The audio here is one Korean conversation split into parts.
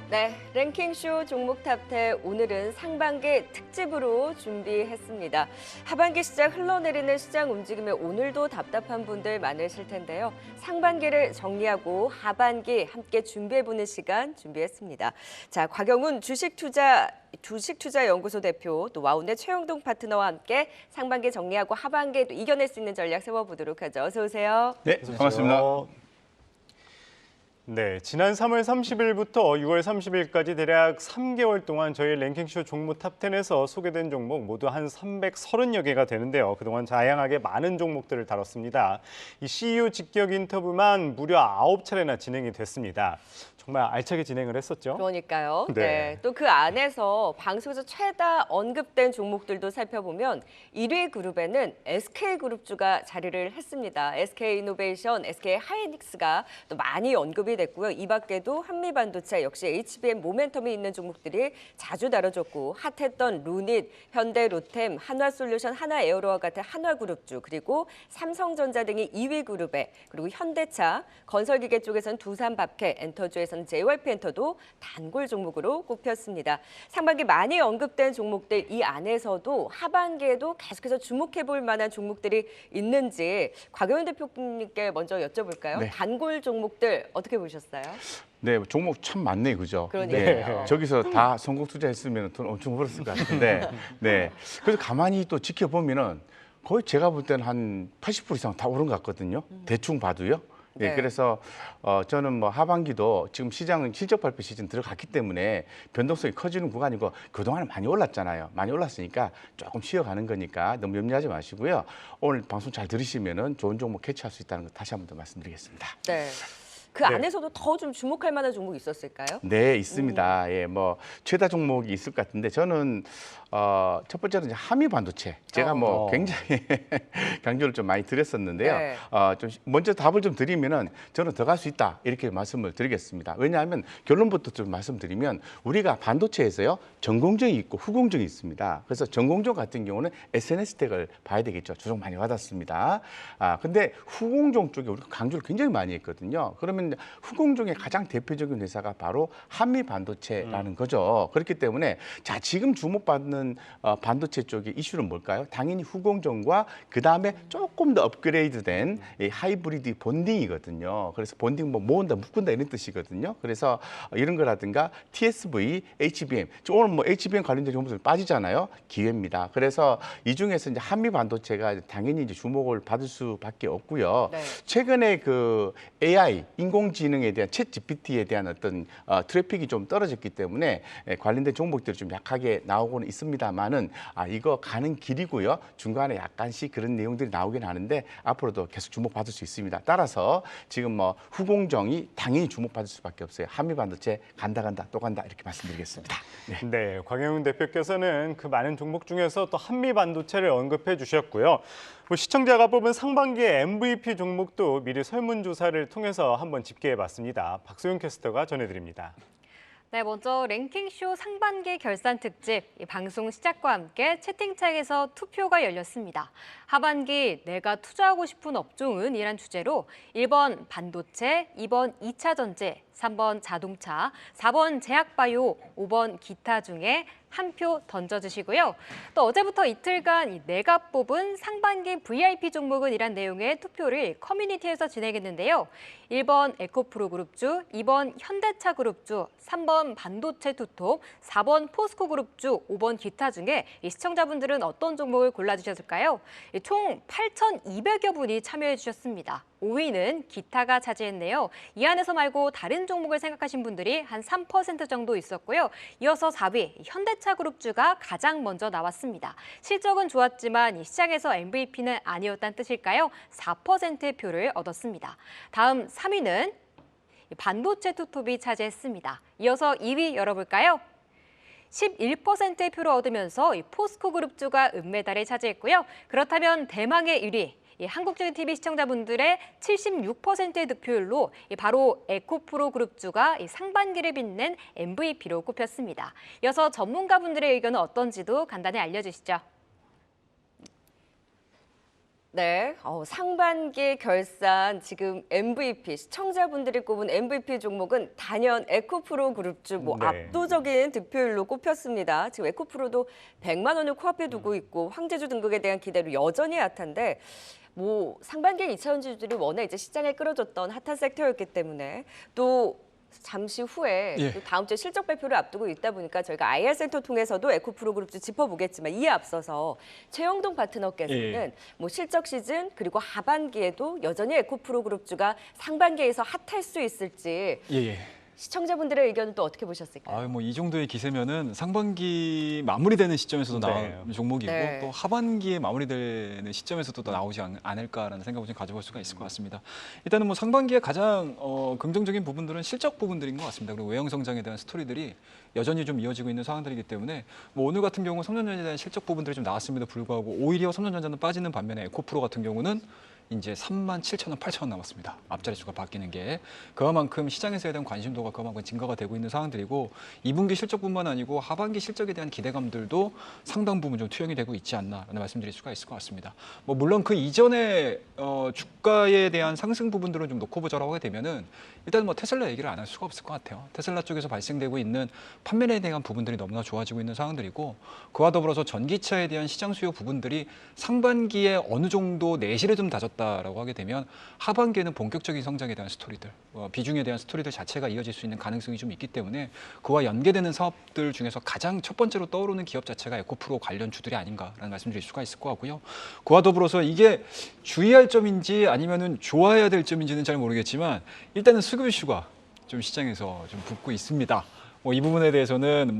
네, 랭킹쇼 종목 탑10 오늘은 상반기 특집으로 준비했습니다. 하반기 시작 흘러내리는 시장 움직임에 오늘도 답답한 분들 많으실 텐데요. 상반기를 정리하고 하반기 함께 준비해보는 시간 준비했습니다. 자, 곽영훈 주식투자연구소 대표, 또 와운의 최영동 파트너와 함께 상반기 정리하고 하반기에 또 이겨낼 수 있는 전략 세워보도록 하죠. 어서 오세요. 네, 반갑습니다. 네, 지난 3월 30일부터 6월 30일까지 대략 3개월 동안 저희 랭킹쇼 종목 탑10에서 소개된 종목 모두 한 330여 개가 되는데요. 그동안 다양하게 많은 종목들을 다뤘습니다. 이 CEO 직격 인터뷰만 무려 9차례나 진행이 됐습니다. 정말 알차게 진행을 했었죠. 그러니까요. 네. 네. 또 그 안에서 방송에서 최다 언급된 종목들도 살펴보면 1위 그룹에는 SK그룹주가 자리를 했습니다. SK이노베이션, SK하이닉스가 또 많이 언급이 됐고요. 이 밖에도 한미반도체 역시 HBM 모멘텀이 있는 종목들이 자주 다뤄졌고 핫했던 루닛, 현대로템, 한화솔루션, 하나에어로와 같은 한화그룹주, 그리고 삼성전자 등이 2위 그룹에, 그리고 현대차, 건설기계 쪽에서는 두산밥켓, 엔터주에서는 JYP엔터도 단골 종목으로 꼽혔습니다. 상반기 많이 언급된 종목들 이 안에서도 하반기에도 계속해서 주목해볼 만한 종목들이 있는지 곽영훈 대표님께 먼저 여쭤볼까요? 네. 단골 종목들 어떻게 보셨어요? 네, 종목 참 많네, 그죠? 그러니까요. 네, 저기서 다 성공 투자했으면 돈 엄청 벌었을 것 같은데, 네. 그래서 가만히 또 지켜보면은 거의 제가 볼 때는 한 80% 이상 다 오른 것 같거든요. 대충 봐도요. 네, 네. 그래서 저는 뭐 하반기도 지금 시장은 실적 발표 시즌 들어갔기 때문에 변동성이 커지는 구간이고 그동안은 많이 올랐잖아요. 많이 올랐으니까 조금 쉬어가는 거니까 너무 염려하지 마시고요. 오늘 방송 잘 들으시면은 좋은 종목 캐치할 수 있다는 거 다시 한 번 더 말씀드리겠습니다. 네. 그 네. 안에서도 더 좀 주목할 만한 종목이 있었을까요? 네, 있습니다. 예, 뭐 최다 종목이 있을 것 같은데 저는 첫 번째는 이제 한미 반도체. 제가 뭐 굉장히 강조를 좀 많이 드렸었는데요. 네. 좀 먼저 답을 좀 드리면은 저는 더 갈 수 있다 이렇게 말씀을 드리겠습니다. 왜냐하면 결론부터 좀 말씀드리면 우리가 반도체에서요 전공정이 있고 후공정이 있습니다. 그래서 전공정 같은 경우는 SNS텍을 봐야 되겠죠. 조정 많이 받았습니다. 근데 후공정 쪽에 우리가 강조를 굉장히 많이 했거든요. 그러면 후공정의 가장 대표적인 회사가 바로 한미 반도체라는 거죠. 그렇기 때문에 자 지금 주목받는 반도체 쪽의 이슈는 뭘까요? 당연히 후공정과 그 다음에 조금 더 업그레이드된 이 하이브리드 본딩이거든요. 그래서 본딩 뭐 모은다, 묶은다 이런 뜻이거든요. 그래서 이런 거라든가 TSV, HBM, 오늘 뭐 HBM 관련된 정보들 빠지잖아요. 기회입니다. 그래서 이 중에서 이제 한미 반도체가 당연히 이제 주목을 받을 수밖에 없고요. 네. 최근에 그 AI, 인공지능에 대한 챗 GPT에 대한 어떤 트래픽이 좀 떨어졌기 때문에 관련된 종목들이 좀 약하게 나오고는 있습니다만은 이거 가는 길이고요. 중간에 약간씩 그런 내용들이 나오긴 하는데 앞으로도 계속 주목받을 수 있습니다. 따라서 지금 뭐 후공정이 당연히 주목받을 수밖에 없어요. 한미 반도체 간다 또 간다 이렇게 말씀드리겠습니다. 네. 네, 곽영훈 대표께서는 그 많은 종목 중에서 또 한미 반도체를 언급해 주셨고요. 뭐 시청자가 뽑은 상반기의 MVP 종목도 미리 설문조사를 통해서 한번 집계해봤습니다. 박소영 캐스터가 전해드립니다. 네, 먼저 랭킹쇼 상반기 결산 특집, 이 방송 시작과 함께 채팅창에서 투표가 열렸습니다. 하반기 내가 투자하고 싶은 업종은 이란 주제로 1번 반도체, 2번 2차 전지, 3번 자동차, 4번 제약바이오, 5번 기타 중에 한 표 던져주시고요. 또 어제부터 이틀간 내가 뽑은 상반기 VIP 종목은 이란 내용의 투표를 커뮤니티에서 진행했는데요. 1번 에코프로 그룹주, 2번 현대차 그룹주, 3번 반도체 투톱, 4번 포스코 그룹주, 5번 기타 중에 이 시청자분들은 어떤 종목을 골라주셨을까요? 총 8,200여 분이 참여해 주셨습니다. 5위는 기타가 차지했네요. 이 안에서 말고 다른 종목을 생각하신 분들이 한 3% 정도 있었고요. 이어서 4위 현대차 그룹주가 가장 먼저 나왔습니다. 실적은 좋았지만 이 시장에서 MVP는 아니었다는 뜻일까요? 4%의 표를 얻었습니다. 다음 3위는 반도체 투톱이 차지했습니다. 이어서 2위 열어볼까요? 11%의 표를 얻으면서 포스코 그룹주가 은메달을 차지했고요. 그렇다면 대망의 1위. 한국적인 TV 시청자분들의 76%의 득표율로 바로 에코프로 그룹주가 상반기를 빛낸 MVP로 꼽혔습니다. 이어서 전문가분들의 의견은 어떤지도 간단히 알려주시죠. 네, 상반기 결산 지금 MVP 시청자분들이 꼽은 MVP 종목은 단연 에코프로 그룹주 네. 압도적인 득표율로 꼽혔습니다. 지금 에코프로도 100만 원을 코앞에 두고 있고 황제주 등극에 대한 기대로 여전히 핫한데 상반기에 2차 전지주들이 워낙 이제 시장에 끌어줬던 핫한 섹터였기 때문에 또 잠시 후에 예. 또 다음 주에 실적 발표를 앞두고 있다 보니까 저희가 IR 센터 통해서도 에코프로 그룹주 짚어보겠지만 이에 앞서서 최영동 파트너께서는 예. 실적 시즌 그리고 하반기에도 여전히 에코프로 그룹주가 상반기에서 핫할 수 있을지 예. 시청자분들의 의견은 또 어떻게 보셨을까요? 이 정도의 기세면은 상반기 마무리되는 시점에서도 네. 나온 종목이고 네. 또 하반기에 마무리되는 시점에서도 또 나오지 않을까라는 생각을 좀 가져볼 수가 있을 것 같습니다. 일단은 상반기에 가장 긍정적인 부분들은 실적 부분들인 것 같습니다. 그리고 외형 성장에 대한 스토리들이 여전히 좀 이어지고 있는 상황들이기 때문에 오늘 같은 경우 삼성전자에 대한 실적 부분들이 좀 나왔음에도 불구하고 오히려 삼성전자는 빠지는 반면에 에코프로 같은 경우는 이제 37,000원, 8,000원 남았습니다. 앞자리 수가 바뀌는 게 그만큼 시장에서에 대한 관심도가 그만큼 증가가 되고 있는 상황들이고 2분기 실적뿐만 아니고 하반기 실적에 대한 기대감들도 상당 부분 좀 투영이 되고 있지 않나라는 말씀드릴 수가 있을 것 같습니다. 물론 그 이전에 주가에 대한 상승 부분들을 좀 놓고 보자라고 하게 되면은 일단 테슬라 얘기를 안 할 수가 없을 것 같아요. 테슬라 쪽에서 발생되고 있는 판매에 대한 부분들이 너무나 좋아지고 있는 상황들이고 그와 더불어서 전기차에 대한 시장 수요 부분들이 상반기에 어느 정도 내실을 좀 다졌다라고 하게 되면 하반기에는 본격적인 성장에 대한 스토리들, 비중에 대한 스토리들 자체가 이어질 수 있는 가능성이 좀 있기 때문에 그와 연계되는 사업들 중에서 가장 첫 번째로 떠오르는 기업 자체가 에코프로 관련 주들이 아닌가라는 말씀드릴 수가 있을 것 같고요. 그와 더불어서 이게 주의할 점인지 아니면은 좋아해야 될 점인지는 잘 모르겠지만 일단은 수급 이슈가 좀 시장에서 좀 붙고 있습니다. 이 부분에 대해서는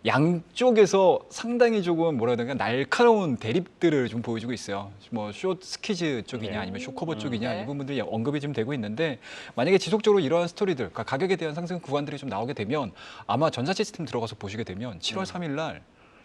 양쪽에서 상당히 조금 뭐라 해야 되나 날카로운 대립들을 좀 보여주고 있어요. 숏 스키즈 쪽이냐 아니면 숏커버 쪽이냐 네. 이 부분들이 언급이 좀 되고 있는데 만약에 지속적으로 이러한 스토리들, 그러니까 가격에 대한 상승 구간들이 좀 나오게 되면 아마 전자시스템 들어가서 보시게 되면 7월 3일 날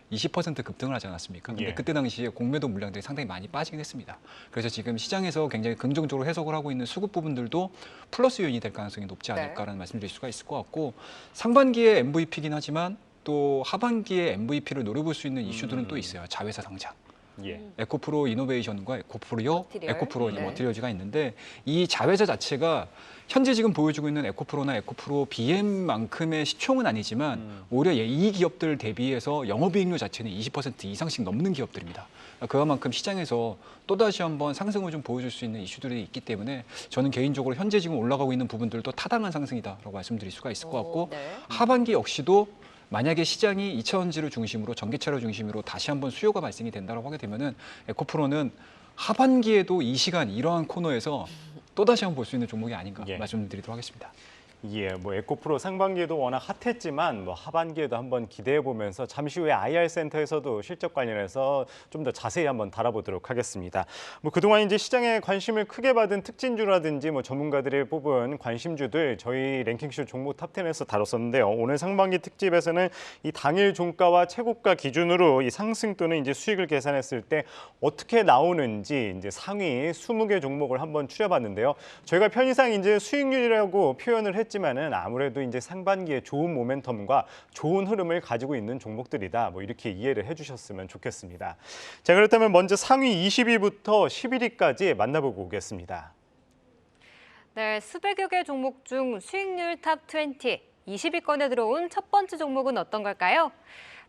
20% 급등을 하지 않았습니까? 근데 예. 그때 당시에 공매도 물량들이 상당히 많이 빠지긴 했습니다. 그래서 지금 시장에서 굉장히 긍정적으로 해석을 하고 있는 수급 부분들도 플러스 요인이 될 가능성이 높지 않을까라는 말씀드릴 수가 있을 것 같고 상반기에 MVP긴 하지만 또 하반기에 MVP를 노려볼 수 있는 이슈들은 또 있어요. 자회사 상장. 예. 에코프로 이노베이션과 에코프로 네. 머티리얼즈가 있는데 이 자회사 자체가 현재 지금 보여주고 있는 에코프로나 에코프로 BM만큼의 시총은 아니지만 오히려 이 기업들 대비해서 영업이익률 자체는 20% 이상씩 넘는 기업들입니다. 그만큼 시장에서 또다시 한번 상승을 좀 보여줄 수 있는 이슈들이 있기 때문에 저는 개인적으로 현재 지금 올라가고 있는 부분들도 타당한 상승이다라고 말씀드릴 수가 있을 것 같고 네. 하반기 역시도 만약에 시장이 2차 전지를 중심으로 전기차를 중심으로 다시 한번 수요가 발생이 된다고 하게 되면은 에코프로는 하반기에도 이 시간 이러한 코너에서 또다시 한번 볼 수 있는 종목이 아닌가 말씀드리도록 하겠습니다. 예, 에코프로 상반기에도 워낙 핫했지만 하반기에도 한번 기대해 보면서 잠시 후에 IR 센터에서도 실적 관련해서 좀 더 자세히 한번 다뤄보도록 하겠습니다. 그동안 이제 시장에 관심을 크게 받은 특징주라든지 전문가들이 뽑은 관심주들 저희 랭킹쇼 종목 탑10에서 다뤘었는데요. 오늘 상반기 특집에서는 이 당일 종가와 최고가 기준으로 이 상승 또는 이제 수익을 계산했을 때 어떻게 나오는지 이제 상위 20개 종목을 한번 추려봤는데요. 저희가 편의상 이제 수익률이라고 표현을 했지만은 아무래도 이제 상반기에 좋은 모멘텀과 좋은 흐름을 가지고 있는 종목들이다. 이렇게 이해를 해주셨으면 좋겠습니다. 자, 그렇다면 먼저 상위 20위부터 11위까지 만나보고 오겠습니다. 네, 수백여 개 종목 중 수익률 탑 20, 20위권에 들어온 첫 번째 종목은 어떤 걸까요?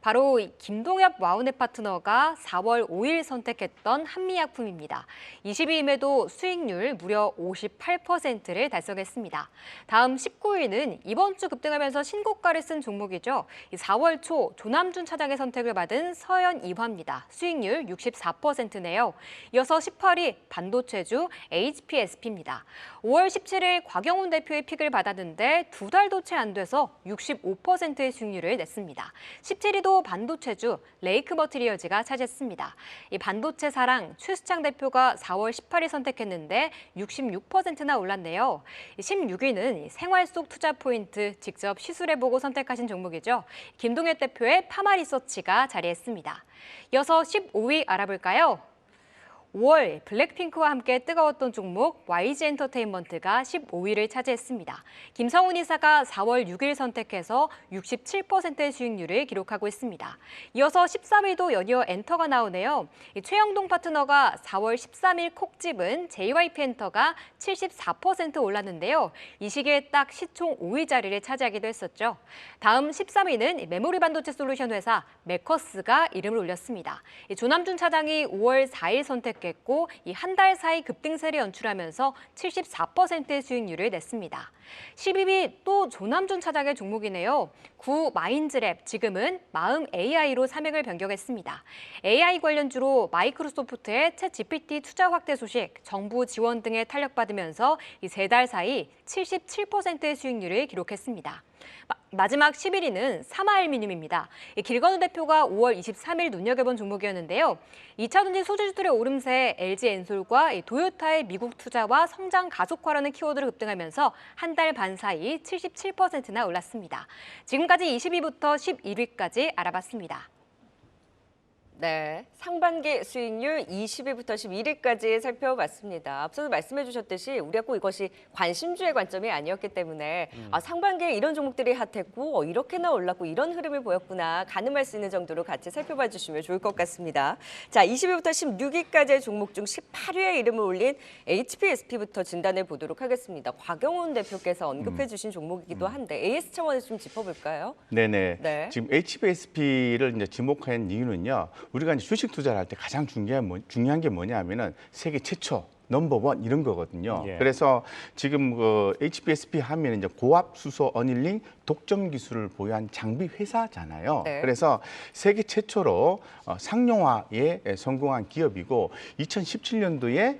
바로 김동엽 와우넷 파트너가 4월 5일 선택했던 한미약품입니다. 20위임에도 수익률 무려 58%를 달성했습니다. 다음 19위는 이번 주 급등하면서 신고가를 쓴 종목이죠. 4월 초 조남준 차장의 선택을 받은 서현이화입니다. 수익률 64%네요. 이어서 18위 반도체주 HPSP입니다. 5월 17일 곽영훈 대표의 픽을 받았는데 두 달도 채 안 돼서 65%의 수익률을 냈습니다. 17위도 반도체주 레이크 머티리얼즈가 차지했습니다. 이 반도체 사랑 최수창 대표가 4월 18일 선택했는데 66%나 올랐네요. 16위는 생활 속 투자 포인트 직접 시술해보고 선택하신 종목이죠. 김동엽 대표의 파마리서치가 자리했습니다. 이어서 15위 알아볼까요? 5월 블랙핑크와 함께 뜨거웠던 종목 YG 엔터테인먼트가 15위를 차지했습니다. 김성훈 이사가 4월 6일 선택해서 67%의 수익률을 기록하고 있습니다. 이어서 14위도 연이어 엔터가 나오네요. 최영동 파트너가 4월 13일 콕 집은 JYP 엔터가 74% 올랐는데요. 이 시기에 딱 시총 5위 자리를 차지하기도 했었죠. 다음 13위는 메모리 반도체 솔루션 회사 메커스가 이름을 올렸습니다. 조남준 차장이 5월 4일 선택했고 이 한 달 사이 급등세를 연출하면서 74%의 수익률을 냈습니다. 12위 또 조남준 차장의 종목이네요. 구 마인즈랩 지금은 마음 AI로 사명을 변경했습니다. AI 관련주로 마이크로소프트의 챗 GPT 투자 확대 소식, 정부 지원 등에 탄력받으면서 이 3달 사이 77%의 수익률을 기록했습니다. 마지막 11위는 사마알미늄입니다. 길건우 대표가 5월 23일 눈여겨본 종목이었는데요. 2차전지 소재주들의 오름세에 LG엔솔과 도요타의 미국 투자와 성장 가속화라는 키워드를 급등하면서 한 달 반 사이 77%나 올랐습니다. 지금까지 20위부터 11위까지 알아봤습니다. 네, 상반기 수익률 20위부터 11위까지 살펴봤습니다. 앞서도 말씀해 주셨듯이 우리가 꼭 이것이 관심주의 관점이 아니었기 때문에 상반기에 이런 종목들이 핫했고 이렇게나 올랐고 이런 흐름을 보였구나 가늠할 수 있는 정도로 같이 살펴봐 주시면 좋을 것 같습니다. 자, 20위부터 16위까지의 종목 중 18위에 이름을 올린 HPSP부터 진단해 보도록 하겠습니다. 곽영훈 대표께서 언급해 주신 종목이기도 한데 AS 차원에서 좀 짚어볼까요? 네네. 네. 지금 HPSP를 이제 지목한 이유는요. 우리가 이제 주식 투자를 할 때 가장 중요한 게 뭐냐면은 세계 최초 넘버원 이런 거거든요. 예. 그래서 지금 그 HPSP 하면 이제 고압 수소 어닐링 독점 기술을 보유한 장비 회사잖아요. 네. 그래서 세계 최초로 상용화에 성공한 기업이고 2017년도에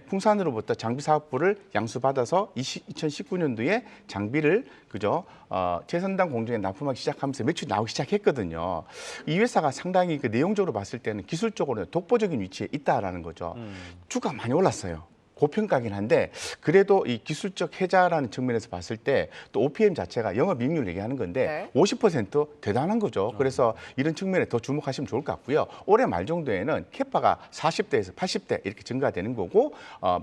풍산으로부터 장비 사업부를 양수받아서 2019년도에 장비를 최선당 공정에 납품하기 시작하면서 매출이 나오기 시작했거든요. 이 회사가 상당히 그 내용적으로 봤을 때는 기술적으로 독보적인 위치에 있다라는 거죠. 주가 많이 올랐어요. 고평가긴 한데 그래도 이 기술적 혜자라는 측면에서 봤을 때 또 OPM 자체가 영업이익률 얘기하는 건데 네. 50% 대단한 거죠. 그래서 이런 측면에 더 주목하시면 좋을 것 같고요. 올해 말 정도에는 캐파가 40대에서 80대 이렇게 증가되는 거고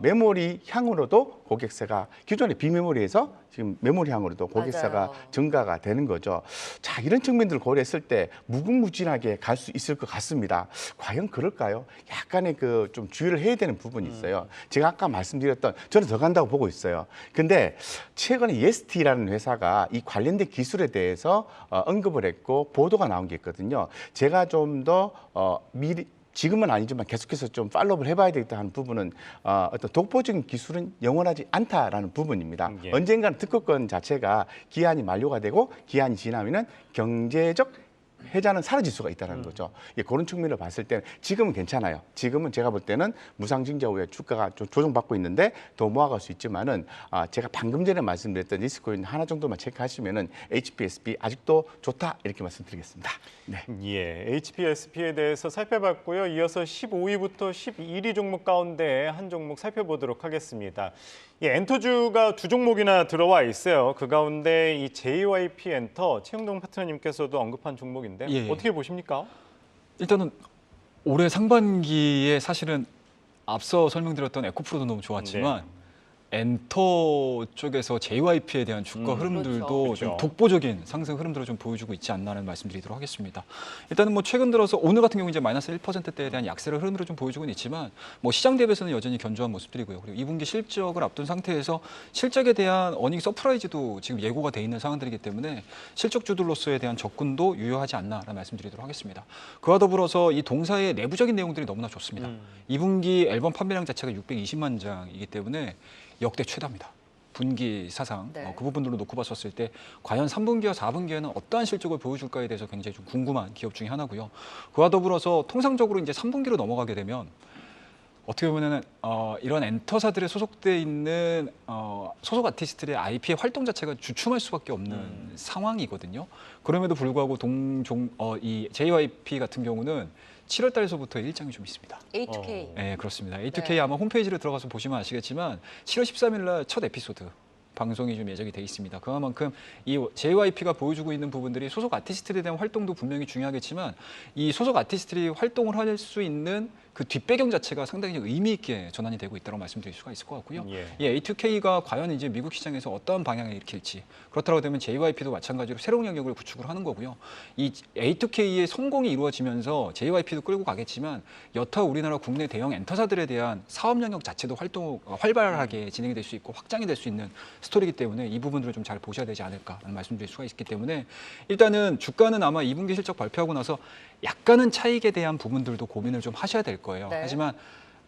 메모리 향으로도 고객세가 기존의 비메모리에서 지금 메모리 향으로도 고객세가 맞아요. 증가가 되는 거죠. 자, 이런 측면들을 고려했을 때 무궁무진하게 갈 수 있을 것 같습니다. 과연 그럴까요? 약간의 그 좀 주의를 해야 되는 부분이 있어요. 제가 아까 말씀드렸던 저는 더 간다고 보고 있어요. 근데 최근에 EST라는 회사가 이 관련된 기술에 대해서 언급을 했고 보도가 나온 게 있거든요. 제가 좀 더 미리 지금은 아니지만 계속해서 좀 팔로우를 해봐야 되겠다 하는 부분은 어떤 독보적인 기술은 영원하지 않다라는 부분입니다. 예. 언젠가는 특허권 자체가 기한이 만료가 되고 기한이 지나면은 경제적 혜자는 사라질 수가 있다는 거죠. 예, 그런 측면을 봤을 때는 지금은 괜찮아요. 지금은 제가 볼 때는 무상증자 후에 주가가 좀 조정받고 있는데 더 모아갈 수 있지만은 제가 방금 전에 말씀드렸던 리스크코인 하나 정도만 체크하시면은 HPSP 아직도 좋다 이렇게 말씀드리겠습니다. 네. 예, HPSP에 대해서 살펴봤고요. 이어서 15위부터 11위 종목 가운데 한 종목 살펴보도록 하겠습니다. 엔터주가 두 종목이나 들어와 있어요. 그 가운데 이 JYP 엔터 최영동 파트너님께서도 언급한 종목인데 예. 어떻게 보십니까? 일단은 올해 상반기에 사실은 앞서 설명드렸던 에코프로도 너무 좋았지만 엔터 쪽에서 JYP에 대한 주가 흐름들도 그렇죠. 좀 독보적인 상승 흐름들을 좀 보여주고 있지 않나라는 말씀드리도록 하겠습니다. 일단은 뭐 최근 들어서 오늘 같은 경우 이제 마이너스 1%대에 대한 약세를 흐름으로 좀 보여주고는 있지만 뭐 시장 대비해서는 여전히 견조한 모습들이고요. 그리고 2분기 실적을 앞둔 상태에서 실적에 대한 어닝 서프라이즈도 지금 예고가 돼 있는 상황들이기 때문에 실적주들로서에 대한 접근도 유효하지 않나라는 말씀드리도록 하겠습니다. 그와 더불어서 이 동사의 내부적인 내용들이 너무나 좋습니다. 2분기 앨범 판매량 자체가 620만 장이기 때문에 역대 최다입니다. 분기 사상 네. 그 부분들로 놓고 봤었을 때 과연 3분기와 4분기에는 어떠한 실적을 보여줄까에 대해서 굉장히 좀 궁금한 기업 중에 하나고요. 그와 더불어서 통상적으로 이제 3분기로 넘어가게 되면 어떻게 보면은 이런 엔터사들에 소속돼 있는 소속 아티스트들의 IP의 활동 자체가 주춤할 수밖에 없는 상황이거든요. 그럼에도 불구하고 이 JYP 같은 경우는 7월 달에서부터 일정이 좀 있습니다. A2K. 네, 그렇습니다. A2K 네. 아마 홈페이지를 들어가서 보시면 아시겠지만 7월 13일 날 첫 에피소드 방송이 좀 예정이 돼 있습니다. 그만큼 이 JYP가 보여주고 있는 부분들이 소속 아티스트에 대한 활동도 분명히 중요하겠지만 이 소속 아티스트들이 활동을 할 수 있는 그 뒷배경 자체가 상당히 의미 있게 전환이 되고 있다고 말씀드릴 수가 있을 것 같고요. 예. 이 A2K가 과연 이제 미국 시장에서 어떠한 방향을 일으킬지 그렇다고 되면 JYP도 마찬가지로 새로운 영역을 구축을 하는 거고요. 이 A2K의 성공이 이루어지면서 JYP도 끌고 가겠지만 여타 우리나라 국내 대형 엔터사들에 대한 사업 영역 자체도 활발하게 진행이 될 수 있고 확장이 될 수 있는 스토리이기 때문에 이 부분들을 좀 잘 보셔야 되지 않을까라는 말씀드릴 수가 있기 때문에 일단은 주가는 아마 2분기 실적 발표하고 나서 약간은 차익에 대한 부분들도 고민을 좀 하셔야 될 거예요. 네. 하지만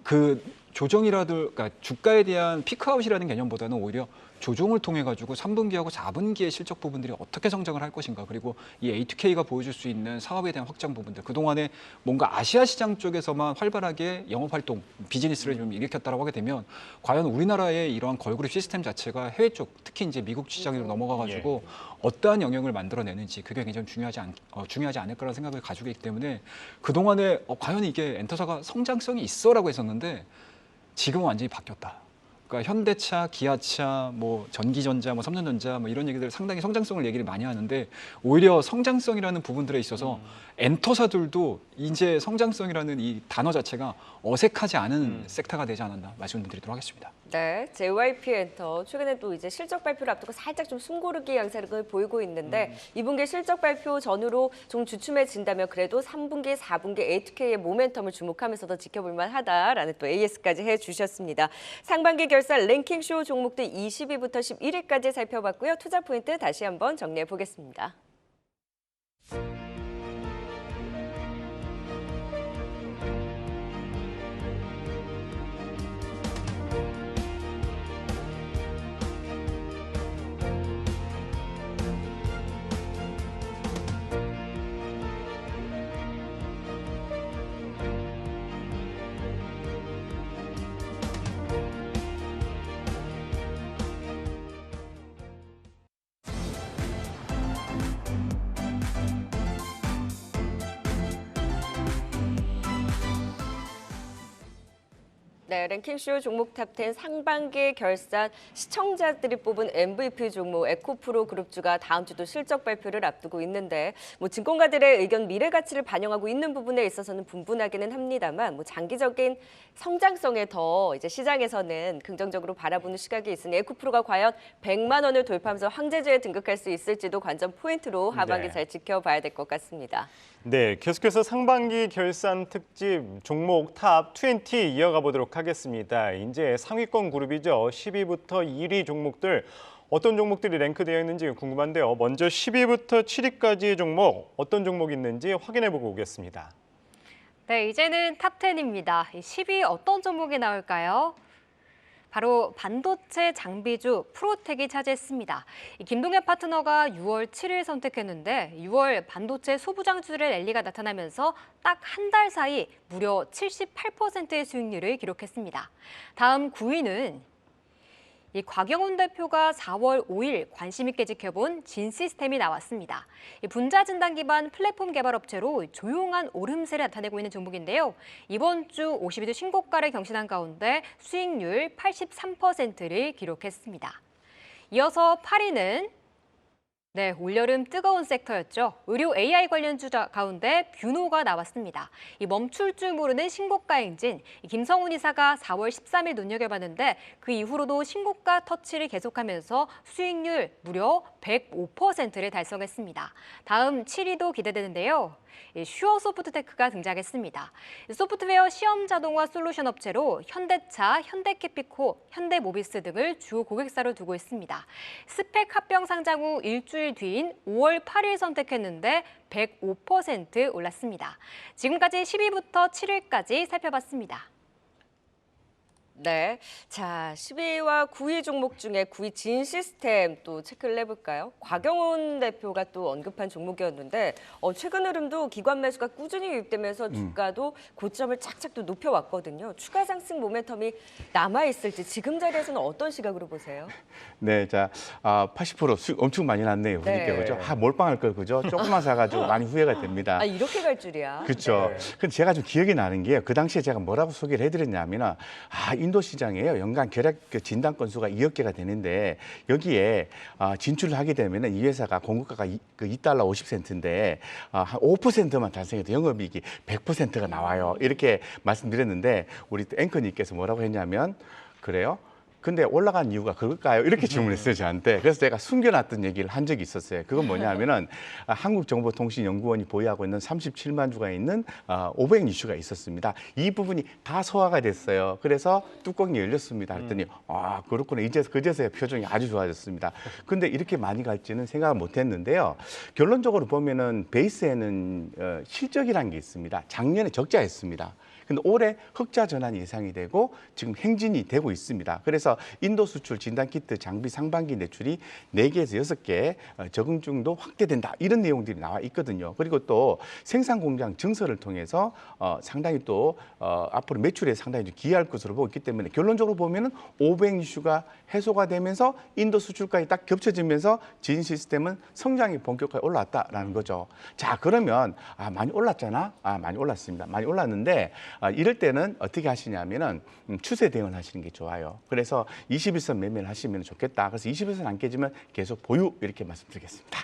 그 조정이라도 그러니까 주가에 대한 피크아웃이라는 개념보다는 오히려 조정을 통해 가지고 3분기하고 4분기의 실적 부분들이 어떻게 성장을 할 것인가 그리고 이 A2K가 보여줄 수 있는 사업에 대한 확장 부분들 그동안에 뭔가 아시아 시장 쪽에서만 활발하게 영업 활동 비즈니스를 좀 일으켰다라고 하게 되면 과연 우리나라의 이러한 걸그룹 시스템 자체가 해외 쪽 특히 이제 미국 시장으로 넘어가 가지고 어떠한 영역을 만들어내는지 그게 굉장히 중요하지 않을까라는 생각을 가지고 있기 때문에 그동안에 과연 이게 엔터사가 성장성이 있어라고 했었는데 지금은 완전히 바뀌었다. 그러니까 현대차, 기아차, 뭐 전기전자, 뭐 삼성전자 뭐 이런 얘기들 상당히 성장성을 얘기를 많이 하는데 오히려 성장성이라는 부분들에 있어서 엔터사들도 이제 성장성이라는 이 단어 자체가 어색하지 않은 섹터가 되지 않았나 말씀드리도록 하겠습니다. 네, JYP 엔터 최근에 또 이제 실적 발표를 앞두고 살짝 좀 숨고르기 양상을 보이고 있는데 2분기 실적 발표 전후로 좀 주춤해진다면 그래도 3분기, 4분기 A2K의 모멘텀을 주목하면서 더 지켜볼 만하다라는 또 AS까지 해주셨습니다. 상반기 결산 랭킹쇼 종목들 20위부터 11위까지 살펴봤고요. 투자 포인트 다시 한번 정리해 보겠습니다. 네, 랭킹쇼 종목 탑10 상반기 결산 시청자들이 뽑은 MVP 종목 에코프로 그룹주가 다음 주도 실적 발표를 앞두고 있는데 뭐 증권가들의 의견 미래 가치를 반영하고 있는 부분에 있어서는 분분하기는 합니다만 뭐 장기적인 성장성에 더 이제 시장에서는 긍정적으로 바라보는 시각이 있으니 에코프로가 과연 100만 원을 돌파하면서 황제주에 등극할 수 있을지도 관전 포인트로 하반기 네. 잘 지켜봐야 될 것 같습니다. 네, 계속해서 상반기 결산 특집 종목 탑 20 이어가 보도록 하겠습니다. 이제 상위권 그룹이죠. 10위부터 1위 종목들 어떤 종목들이 랭크되어 있는지 궁금한데요. 먼저 10위부터 7위까지의 종목 어떤 종목이 있는지 확인해보고 오겠습니다. 네, 이제는 탑10입니다. 10위 어떤 종목이 나올까요? 바로 반도체 장비주 프로텍이 차지했습니다. 김동현 파트너가 6월 7일 선택했는데 6월 반도체 소부장주들의 랠리가 나타나면서 딱 한 달 사이 무려 78%의 수익률을 기록했습니다. 다음 9위는 이 곽영훈 대표가 4월 5일 관심 있게 지켜본 진시스템이 나왔습니다. 이 분자 진단 기반 플랫폼 개발 업체로 조용한 오름세를 나타내고 있는 종목인데요. 이번 주 52주 신고가를 경신한 가운데 수익률 83%를 기록했습니다. 이어서 8위는 올여름 뜨거운 섹터였죠. 의료 AI 관련 주자 가운데 뷰노가 나왔습니다. 이 멈출 줄 모르는 신고가 행진. 김성훈 이사가 4월 13일 눈여겨봤는데 그 이후로도 신고가 터치를 계속하면서 수익률 무려 105%를 달성했습니다. 다음 7위도 기대되는데요. 슈어소프트테크가 등장했습니다. 소프트웨어 시험 자동화 솔루션 업체로 현대차, 현대캐피코, 현대모비스 등을 주 고객사로 두고 있습니다. 스펙 합병 상장 후 일주일 뒤인 5월 8일 선택했는데 105% 올랐습니다. 지금까지 10위부터 7위까지 살펴봤습니다. 네, 자 10위와 9위 종목 중에 9위 진시스템 또 체크를 해볼까요? 곽영훈 대표가 또 언급한 종목이었는데 최근 흐름도 기관 매수가 꾸준히 유입되면서 주가도 고점을 착착 또 높여왔거든요. 추가 상승 모멘텀이 남아있을지 지금 자리에서는 어떤 시각으로 보세요? 네, 자 80% 수익 엄청 많이 났네요. 네. 그러니까 그죠? 몰빵할 걸 그죠? 조금만 사가지고 많이 후회가 됩니다. 아 이렇게 갈 줄이야. 그렇죠. 근데 제가 좀 기억이 나는 게 그 당시에 제가 뭐라고 소개를 해드렸냐면은 이 인도 시장에요. 연간 결약 진단 건수가 2억 개가 되는데 여기에 진출을 하게 되면 이 회사가 공급가가 $2 50센트인데 한 5%만 달성해도 영업이익이 100%가 나와요. 이렇게 말씀드렸는데 우리 앵커님께서 뭐라고 했냐면 그래요? 근데 올라간 이유가 그럴까요? 이렇게 질문했어요, 저한테. 그래서 제가 숨겨놨던 얘기를 한 적이 있었어요. 그건 뭐냐면은 한국정보통신연구원이 보유하고 있는 37만 주가 있는 500 이슈가 있었습니다. 이 부분이 다 소화가 됐어요. 그래서 뚜껑이 열렸습니다. 했더니 그렇구나. 그제서야 표정이 아주 좋아졌습니다. 근데 이렇게 많이 갈지는 생각을 못했는데요. 결론적으로 보면은 베이스에는 실적이라는 게 있습니다. 작년에 적자였습니다. 근데 올해 흑자 전환이 예상이 되고 지금 행진이 되고 있습니다. 그래서 인도 수출 진단키트 장비 상반기 매출이 4개에서 6개 적응 중도 확대된다. 이런 내용들이 나와 있거든요. 그리고 또 생산 공장 증설을 통해서 상당히 또 앞으로 매출에 상당히 좀 기여할 것으로 보고 있기 때문에 결론적으로 보면은 500 이슈가 해소가 되면서 인도 수출까지 딱 겹쳐지면서 진 시스템은 성장이 본격화에 올라왔다라는 거죠. 자, 그러면 많이 올랐잖아. 많이 올랐습니다. 많이 올랐는데 이럴 때는 어떻게 하시냐면은 추세 대응을 하시는 게 좋아요. 그래서 21선 매매를 하시면 좋겠다. 그래서 21선 안 깨지면 계속 보유 이렇게 말씀드리겠습니다.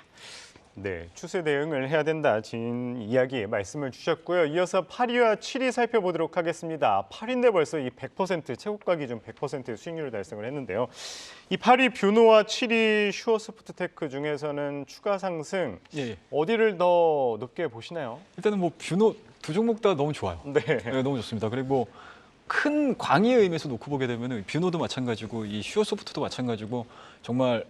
네, 추세 대응을 해야 된다. 진 이야기 말씀을 주셨고요. 이어서 8위와 7위 살펴보도록 하겠습니다. 8위인데 벌써 이 100% 최고가 기준 100%의 수익률을 달성을 했는데요. 이 8위 뷰노와 7위 슈어소프트테크 중에서는 추가 상승 예. 어디를 더 높게 보시나요? 일단은 뭐 뷰노 두 종목 다 너무 좋아요. 네. 네, 너무 좋습니다. 그리고 큰 광의의 의미에서 놓고 보게 되면은 뷰노도 마찬가지고 이 슈어소프트도 마찬가지고 정말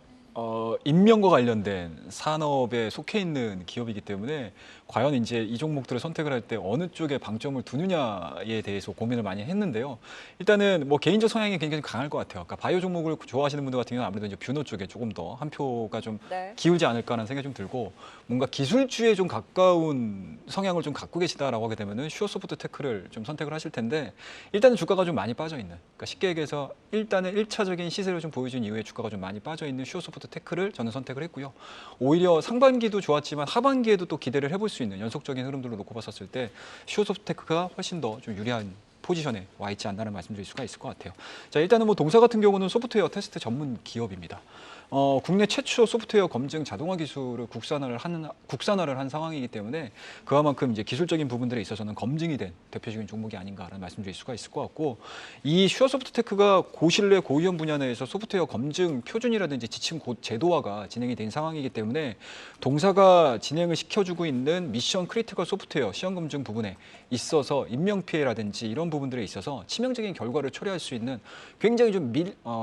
인명과 관련된 산업에 속해 있는 기업이기 때문에 과연 이제 이 종목들을 선택을 할 때 어느 쪽에 방점을 두느냐에 대해서 고민을 많이 했는데요. 일단은 뭐 개인적 성향이 굉장히 강할 것 같아요. 그러니까 바이오 종목을 좋아하시는 분들 같은 경우는 아무래도 이제 뷰노 쪽에 조금 더 한 표가 좀 네. 기울지 않을까라는 생각이 좀 들고 뭔가 기술주에 좀 가까운 성향을 좀 갖고 계시다라고 하게 되면은 슈어소프트테크를 좀 선택을 하실 텐데 일단은 주가가 좀 많이 빠져 있는. 그러니까 쉽게 얘기해서 일단은 1차적인 시세를 좀 보여준 이후에 주가가 좀 많이 빠져 있는 슈어소프트테크를 저는 선택을 했고요. 오히려 상반기도 좋았지만 하반기에도 또 기대를 해볼 수 있는 연속적인 흐름들로 놓고 봤었을 때 슈어소프트테크가 훨씬 더 좀 유리한 포지션에 와 있지 않나라는 말씀드릴 수가 있을 것 같아요. 자, 일단은 뭐 동사 같은 경우는 소프트웨어 테스트 전문 기업입니다. 국내 최초 소프트웨어 검증 자동화 기술을 국산화를 한 상황이기 때문에 그만큼 이제 기술적인 부분들에 있어서는 검증이 된 대표적인 종목이 아닌가라는 말씀드릴 수가 있을 것 같고 이 슈어소프트테크가 고신뢰 고위험 분야 내에서 소프트웨어 검증 표준이라든지 지침 제도화가 진행이 된 상황이기 때문에 동사가 진행을 시켜주고 있는 미션 크리티컬 소프트웨어 시험 검증 부분에 있어서 인명 피해라든지 이런 부분들에 있어서 치명적인 결과를 초래할 수 있는 굉장히 좀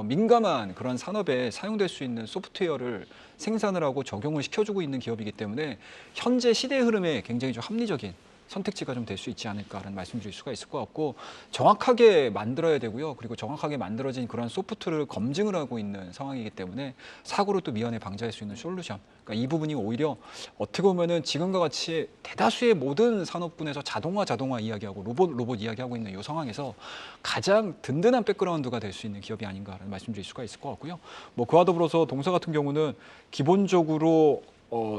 민감한 그런 산업에 사용될 수 있는 소프트웨어를 생산을 하고 적용을 시켜주고 있는 기업이기 때문에 현재 시대 흐름에 굉장히 좀 합리적인 선택지가 좀 될 수 있지 않을까라는 말씀드릴 수가 있을 것 같고 정확하게 만들어야 되고요. 그리고 정확하게 만들어진 그런 소프트를 검증을 하고 있는 상황이기 때문에 사고를 또 미연에 방지할 수 있는 솔루션. 그러니까 이 부분이 오히려 어떻게 보면은 지금과 같이 대다수의 모든 산업군에서 자동화 이야기하고 로봇 이야기하고 있는 이 상황에서 가장 든든한 백그라운드가 될 수 있는 기업이 아닌가라는 말씀드릴 수가 있을 것 같고요. 뭐 그와 더불어서 동사 같은 경우는 기본적으로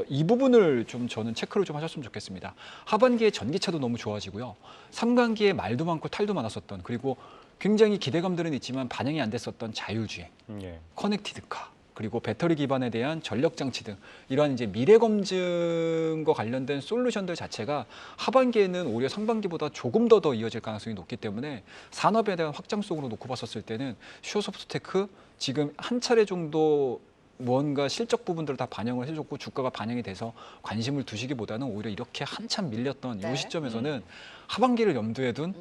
이 부분을 좀 저는 체크를 좀 하셨으면 좋겠습니다. 하반기에 전기차도 너무 좋아지고요. 상반기에 말도 많고 탈도 많았었던 그리고 굉장히 기대감들은 있지만 반영이 안 됐었던 자율주행, 예. 커넥티드카 그리고 배터리 기반에 대한 전력 장치 등 이러한 이제 미래 검증과 관련된 솔루션들 자체가 하반기에는 오히려 상반기보다 조금 더 이어질 가능성이 높기 때문에 산업에 대한 확장성으로 놓고 봤었을 때는 슈어소프트테크 지금 한 차례 정도 무언가 실적 부분들을 다 반영을 해줬고 주가가 반영이 돼서 관심을 두시기보다는 오히려 이렇게 한참 밀렸던 네. 이 시점에서는 하반기를 염두에 둔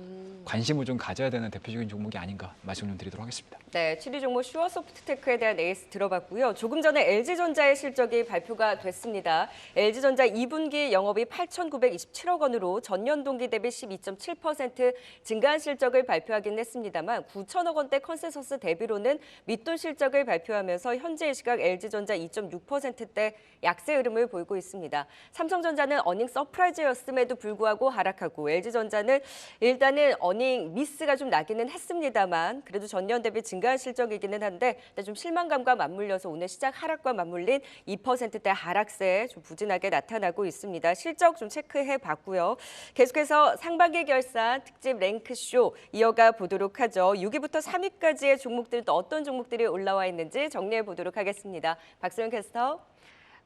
관심을 좀 가져야 되는 대표적인 종목이 아닌가 말씀 좀 드리도록 하겠습니다. 네, 7위 종목 슈어소프트테크에 대한 에이스 들어봤고요. 조금 전에 LG전자의 실적이 발표가 됐습니다. LG전자 2분기 영업이 8,927억 원으로 전년 동기 대비 12.7% 증가한 실적을 발표하긴 했습니다만 9천억 원대 컨센서스 대비로는 밑돈 실적을 발표하면서 현재 이 시각 LG전자 2.6%대 약세 흐름을 보이고 있습니다. 삼성전자는 어닝 서프라이즈였음에도 불구하고 하락하고 LG전자는 일단은 어닝 미스가 좀 나기는 했습니다만 그래도 전년 대비 증가한 실적이기는 한데 좀 실망감과 맞물려서 오늘 시장 하락과 맞물린 2%대 하락세 좀 부진하게 나타나고 있습니다. 실적 좀 체크해 봤고요. 계속해서 상반기 결산 특집 랭크쇼 이어가 보도록 하죠. 6위부터 3위까지의 종목들 또 어떤 종목들이 올라와 있는지 정리해 보도록 하겠습니다. 박소영 캐스터.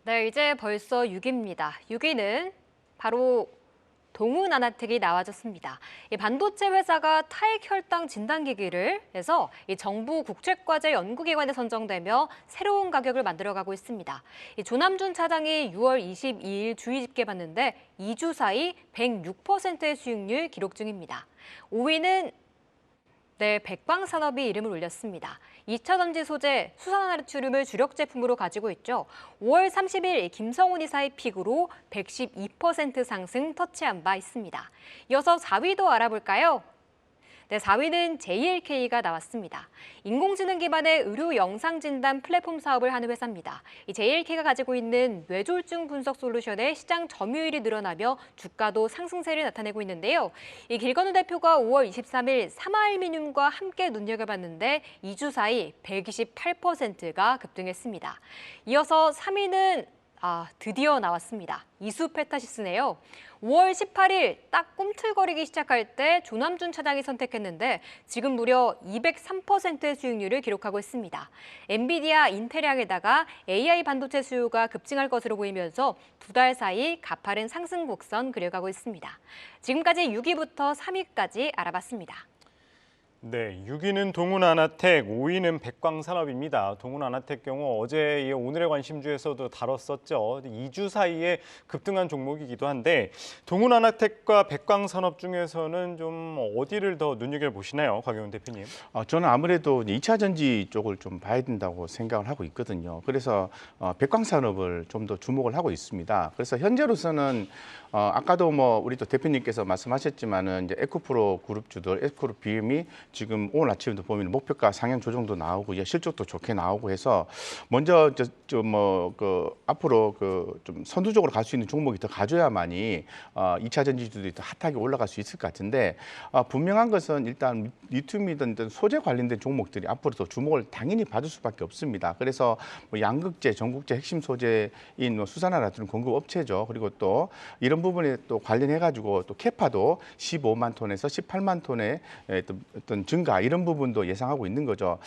네, 이제 벌써 6위입니다. 6위는 바로 동훈아나텍이 나와줬습니다. 이 반도체 회사가 타액 혈당 진단기기를 해서 이 정부 국책과제 연구기관에 선정되며 새로운 가격을 만들어가고 있습니다. 이 조남준 차장이 6월 22일 주의 집계 받는데 2주 사이 106%의 수익률 기록 중입니다. 5위는 백광산업이 이름을 올렸습니다. 2차 전지 소재 수산화나트륨을 주력 제품으로 가지고 있죠. 5월 30일 김성훈 이사의 픽으로 112% 상승 터치한 바 있습니다. 이어서 4위도 알아볼까요? 4위는 JLK가 나왔습니다. 인공지능 기반의 의료 영상 진단 플랫폼 사업을 하는 회사입니다. 이 JLK가 가지고 있는 뇌졸중 분석 솔루션의 시장 점유율이 늘어나며 주가도 상승세를 나타내고 있는데요. 이 길건우 대표가 5월 23일 삼화알미늄과 함께 눈여겨봤는데 2주 사이 128%가 급등했습니다. 이어서 3위는 드디어 나왔습니다. 이수페타시스네요. 5월 18일 딱 꿈틀거리기 시작할 때 조남준 차장이 선택했는데 지금 무려 203%의 수익률을 기록하고 있습니다. 엔비디아, 인텔량에다가 AI 반도체 수요가 급증할 것으로 보이면서 2달 사이 가파른 상승 곡선 그려가고 있습니다. 지금까지 6위부터 3위까지 알아봤습니다. 네, 6위는 동훈아나텍, 5위는 백광산업입니다. 동훈아나텍 경우 어제 오늘의 관심주에서도 다뤘었죠. 2주 사이에 급등한 종목이기도 한데 동훈아나텍과 백광산업 중에서는 좀 어디를 더 눈여겨보시나요, 곽영훈 대표님? 저는 아무래도 2차 전지 쪽을 좀 봐야 된다고 생각을 하고 있거든요. 그래서 백광산업을 좀 더 주목을 하고 있습니다. 그래서 현재로서는 아까도 우리 또 대표님께서 말씀하셨지만은 이제 에코프로 그룹주들, 에코프로 BM이 지금 오늘 아침에도 보면 목표가 상향 조정도 나오고 실적도 좋게 나오고 해서 먼저 앞으로 좀 선두적으로 갈 수 있는 종목이 더 가져야만이 2차 전지주들이 더 핫하게 올라갈 수 있을 것 같은데 분명한 것은 일단 리튬이든 소재 관련된 종목들이 앞으로 더 주목을 당연히 받을 수밖에 없습니다. 그래서 양극재, 전국재 핵심 소재인 수산화나트륨 공급 업체죠. 그리고 또 이런 부분에 또 관련해가지고 또 캐파도 15만 톤에서 18만 톤의 어떤 증가 이런 부분도 예상하고 있는 거죠.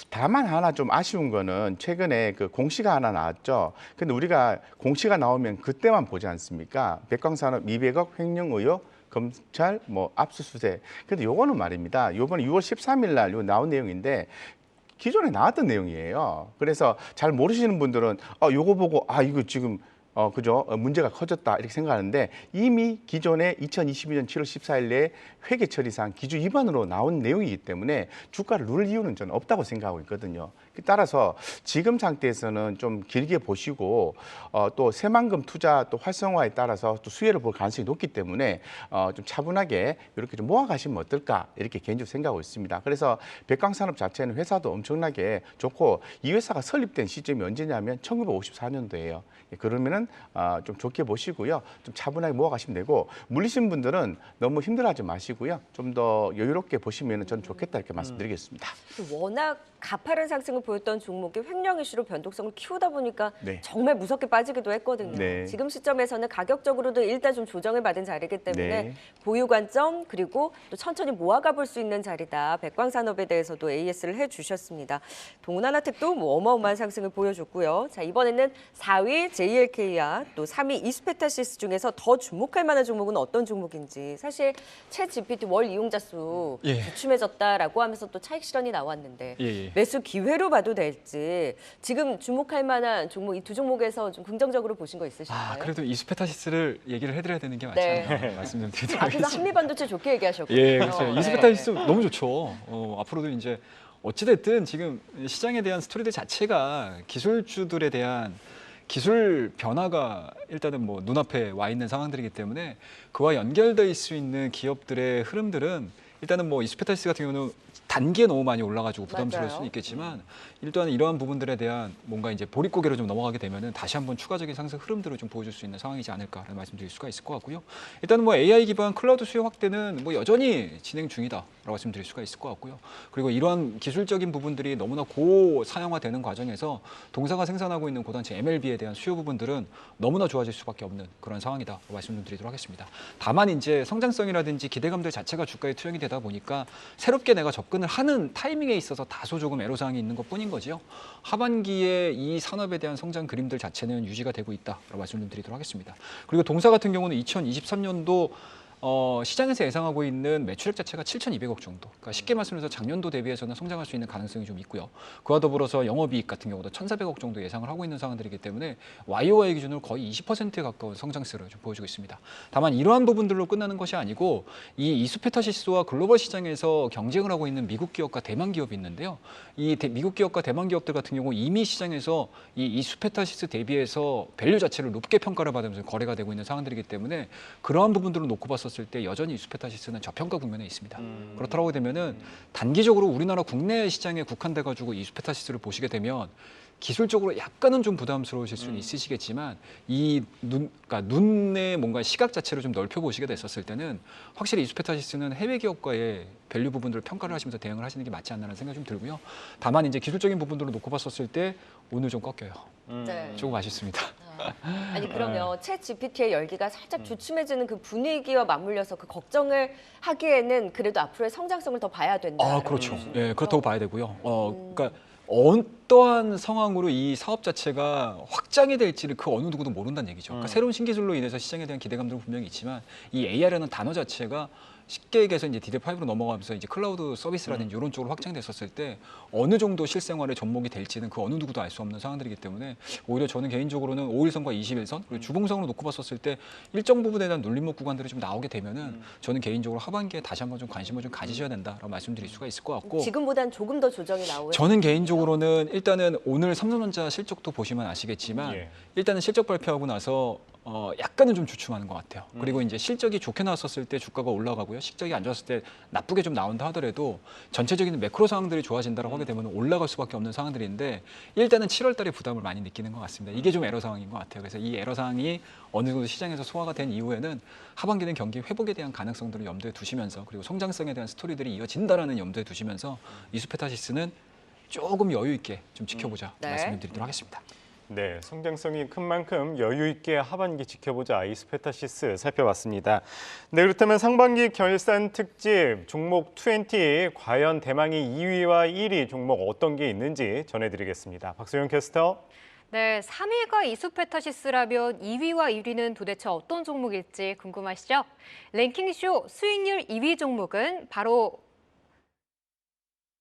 다만 하나 좀 아쉬운 거는 최근에 그 공시가 하나 나왔죠. 근데 우리가 공시가 나오면 그때만 보지 않습니까? 백광산업 200억 횡령 의혹 검찰 압수수색. 근데 요거는 말입니다. 요번에 6월 13일 날 요 나온 내용인데 기존에 나왔던 내용이에요. 그래서 잘 모르시는 분들은 요거 보고 이거 지금 그죠? 문제가 커졌다 이렇게 생각하는데 이미 기존에 2022년 7월 14일 내 회계 처리상 기준 위반으로 나온 내용이기 때문에 주가를 누를 이유는 저는 없다고 생각하고 있거든요. 따라서 지금 상태에서는 좀 길게 보시고 또 새만금 투자 또 활성화에 따라서 또 수혜를 볼 가능성이 높기 때문에 좀 차분하게 이렇게 좀 모아가시면 어떨까 이렇게 개인적으로 생각하고 있습니다. 그래서 백광산업 자체는 회사도 엄청나게 좋고 이 회사가 설립된 시점이 언제냐면 1954년도예요. 그러면은 좀 좋게 보시고요. 좀 차분하게 모아가시면 되고 물리신 분들은 너무 힘들어하지 마시고요. 좀 더 여유롭게 보시면 저는 좋겠다 이렇게 말씀드리겠습니다. 워낙 가파른 상승을 보였던 종목이 횡령 이슈로 변동성을 키우다 보니까 네. 정말 무섭게 빠지기도 했거든요. 네. 지금 시점에서는 가격적으로도 일단 좀 조정을 받은 자리이기 때문에 네. 보유 관점 그리고 또 천천히 모아가 볼 수 있는 자리다. 백광산업에 대해서도 AS를 해주셨습니다. 동훈아나텍도 어마어마한 상승을 보여줬고요. 자, 이번에는 4위 JLK와 또 3위 이스페타시스 중에서 더 주목할 만한 종목은 어떤 종목인지. 사실 챗 GPT 월 이용자 수 주춤해졌다라고 하면서 또 차익 실현이 나왔는데 매수 기회로 봐도 될지 지금 주목할 만한 종목 이 두 종목에서 좀 긍정적으로 보신 거 있으신가요? 그래도 이스페타시스를 얘기를 해드려야 되는 게 맞지 않나요? 말씀 좀 드리도록 그래서 하겠습니다. 한미반도체 좋게 얘기하셨거든요. 예, 그렇죠. 이스페타시스 너무 좋죠. 앞으로도 이제 어찌됐든 지금 시장에 대한 스토리들 자체가 기술주들에 대한 기술 변화가 일단은 눈앞에 와 있는 상황들이기 때문에 그와 연결될 수 있는 기업들의 흐름들은 일단은 이스페타시스 같은 경우는 단기에 너무 많이 올라가지고 부담스러울 맞아요. 수는 있겠지만 일단 이러한 부분들에 대한 뭔가 이제 보릿고개로 좀 넘어가게 되면은 다시 한번 추가적인 상승 흐름들을 좀 보여줄 수 있는 상황이지 않을까라는 말씀드릴 수가 있을 것 같고요. 일단은 뭐 AI 기반 클라우드 수요 확대는 뭐 여전히 진행 중이다라고 말씀드릴 수가 있을 것 같고요. 그리고 이러한 기술적인 부분들이 너무나 고사양화되는 과정에서 동사가 생산하고 있는 고단체 MLB에 대한 수요 부분들은 너무나 좋아질 수밖에 없는 그런 상황이다 말씀 좀 드리도록 하겠습니다. 다만 이제 성장성이라든지 기대감들 자체가 주가에 투영이 되다 보니까 새롭게 내가 접근을 하는 타이밍에 있어서 다소 조금 애로사항이 있는 것뿐인 거죠. 하반기에 이 산업에 대한 성장 그림들 자체는 유지가 되고 있다라고 말씀 좀 드리도록 하겠습니다. 그리고 동사 같은 경우는 2023년도 시장에서 예상하고 있는 매출액 자체가 7,200억 정도. 그러니까 쉽게 말씀해서 작년도 대비해서는 성장할 수 있는 가능성이 좀 있고요. 그와 더불어서 영업이익 같은 경우도 1,400억 정도 예상을 하고 있는 상황들이기 때문에 YOY 기준으로 거의 20%에 가까운 성장세를 좀 보여주고 있습니다. 다만 이러한 부분들로 끝나는 것이 아니고 이 이수페타시스와 글로벌 시장에서 경쟁을 하고 있는 미국 기업과 대만 기업이 있는데요. 이 미국 기업과 대만 기업들 같은 경우 이미 시장에서 이 이수페타시스 대비해서 밸류 자체를 높게 평가를 받으면서 거래가 되고 있는 상황들이기 때문에 그러한 부분들을 놓고 봤었을 때 여전히 이수페타시스는 저평가 국면에 있습니다. 그렇다고 되면은 단기적으로 우리나라 국내 시장에 국한돼 가지고 이수페타시스를 보시게 되면 기술적으로 약간은 좀 부담스러우실 수는 있으시겠지만 그러니까 눈의 뭔가 시각 자체를 좀 넓혀 보시게 됐었을 때는 확실히 이수페타시스는 해외 기업과의 밸류 부분들을 평가를 하시면서 대응을 하시는 게 맞지 않나라는 생각이 좀 들고요. 다만 이제 기술적인 부분들을 놓고 봤었을 때 오늘 좀 꺾여요. 네. 조금 아쉽습니다. 아니 그러면 챗 GPT의 열기가 살짝 주춤해지는 그 분위기와 맞물려서 그 걱정을 하기에는 그래도 앞으로의 성장성을 더 봐야 된다. 아, 그렇죠. 예, 그렇다고 봐야 되고요. 그러니까 어떠한 상황으로 이 사업 자체가 확장이 될지를 그 어느 누구도 모른다는 얘기죠. 그러니까 새로운 신기술로 인해서 시장에 대한 기대감들은 분명히 있지만 이 AI라는 단어 자체가 쉽게 얘기해서 이제 DD5로 넘어가면서 이제 클라우드 서비스라든지 이런 쪽으로 확장됐었을 때 어느 정도 실생활의 접목이 될지는 그 어느 누구도 알 수 없는 상황들이기 때문에 오히려 저는 개인적으로는 5일선과 21선 그리고 주봉성으로 놓고 봤었을 때 일정 부분에 대한 눌림목 구간들이 좀 나오게 되면은 저는 개인적으로 하반기에 다시 한번 좀 관심을 좀 가지셔야 된다라고 말씀드릴 수가 있을 것 같고 지금보단 조금 더 조정이 나오고. 저는 개인적으로는 일단은 오늘 삼성전자 실적도 보시면 아시겠지만 예. 일단은 실적 발표하고 나서 약간은 좀 주춤하는 것 같아요. 그리고 이제 실적이 좋게 나왔었을 때 주가가 올라가고요. 실적이 안 좋았을 때 나쁘게 좀 나온다 하더라도 전체적인 매크로 상황들이 좋아진다고 하게 되면 올라갈 수밖에 없는 상황들인데 일단은 7월 달에 부담을 많이 느끼는 것 같습니다. 이게 좀 애로 상황인 것 같아요. 그래서 이 애로 상황이 어느 정도 시장에서 소화가 된 이후에는 하반기는 경기 회복에 대한 가능성들을 염두에 두시면서 그리고 성장성에 대한 스토리들이 이어진다라는 염두에 두시면서 이수페타시스는 조금 여유 있게 좀 지켜보자 네. 말씀드리도록 하겠습니다. 네, 성장성이 큰 만큼 여유 있게 하반기 지켜보자 이수페타시스 살펴봤습니다. 네, 그렇다면 상반기 결산 특집 종목 20 과연 대망의 2위와 1위 종목 어떤 게 있는지 전해드리겠습니다. 박소영 캐스터. 네, 3위가 이수페타시스라면 2위와 1위는 도대체 어떤 종목일지 궁금하시죠? 랭킹쇼 수익률 2위 종목은 바로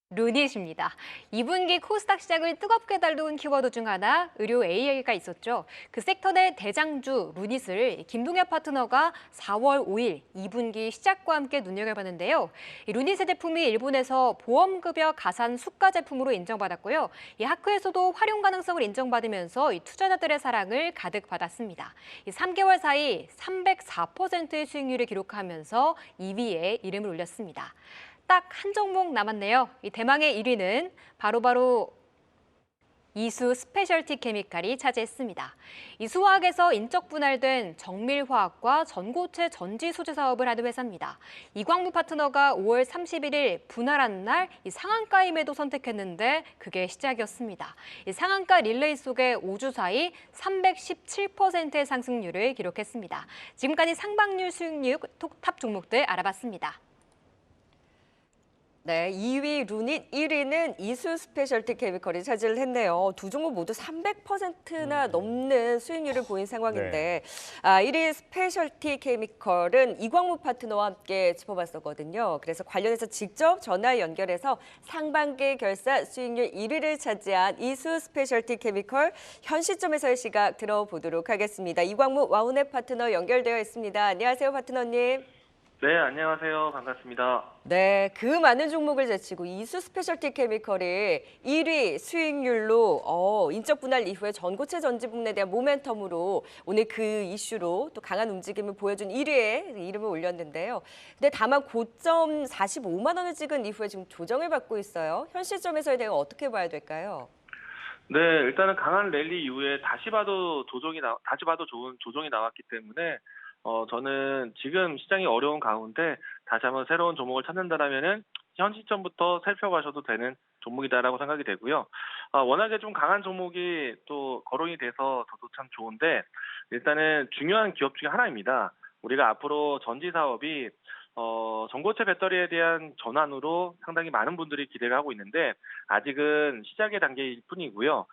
루닛입니다. 2분기 코스닥 시장을 뜨겁게 달군 키워드 중 하나 의료 AI가 있었죠. 그 섹터 내 대장주 루닛을 김동엽 파트너가 4월 5일 2분기 시작과 함께 눈여겨봤는데요. 이 루닛의 제품이 일본에서 보험급여 가산 수가 제품으로 인정받았고요. 이 하크에서도 활용 가능성을 인정받으면서 이 투자자들의 사랑을 가득 받았습니다. 이 3개월 사이 304%의 수익률을 기록하면서 2위에 이름을 올렸습니다. 딱 한 종목 남았네요. 이 대망의 1위는 바로 이수 스페셜티 케미칼이 차지했습니다. 이수화학에서 인적 분할된 정밀화학과 전고체 전지 소재 사업을 하는 회사입니다. 이광무 파트너가 5월 31일 분할한 날 이 상한가 임에도 선택했는데 그게 시작이었습니다. 이 상한가 릴레이 속에 5주 사이 317%의 상승률을 기록했습니다. 지금까지 상방률 수익률 탑 종목들 알아봤습니다. 네, 2위 루닛, 1위는 이수 스페셜티 케미컬이 차지를 했네요. 두 종목 모두 300%나 넘는 수익률을 보인 상황인데 1위 스페셜티 케미컬은 이광무 파트너와 함께 짚어봤었거든요. 그래서 관련해서 직접 전화 연결해서 상반기 결산 수익률 1위를 차지한 이수 스페셜티 케미컬 현 시점에서의 시각 들어보도록 하겠습니다. 이광무 와우넷 파트너 연결되어 있습니다. 안녕하세요, 파트너님. 네, 안녕하세요. 반갑습니다. 네, 그 많은 종목을 제치고 이수 스페셜티 케미컬이 1위 수익률로 인적 분할 이후에 전고체 전지 부문에 대한 모멘텀으로 오늘 그 이슈로 또 강한 움직임을 보여준 1위에 이름을 올렸는데요. 근데 다만 고점 45만 원을 찍은 이후에 지금 조정을 받고 있어요. 현 시점에서에 대해 어떻게 봐야 될까요? 네, 일단은 강한 랠리 이후에 다시 봐도 좋은 조정이 나왔기 때문에 저는 지금 시장이 어려운 가운데 다시 한번 새로운 종목을 찾는다라면은 현 시점부터 살펴가셔도 되는 종목이다라고 생각이 되고요. 워낙에 좀 강한 종목이 또 거론이 돼서 저도 참 좋은데 일단은 중요한 기업 중에 하나입니다. 우리가 앞으로 전지 사업이 전고체 배터리에 대한 전환으로 상당히 많은 분들이 기대를 하고 있는데 아직은 시작의 단계일 뿐이고요.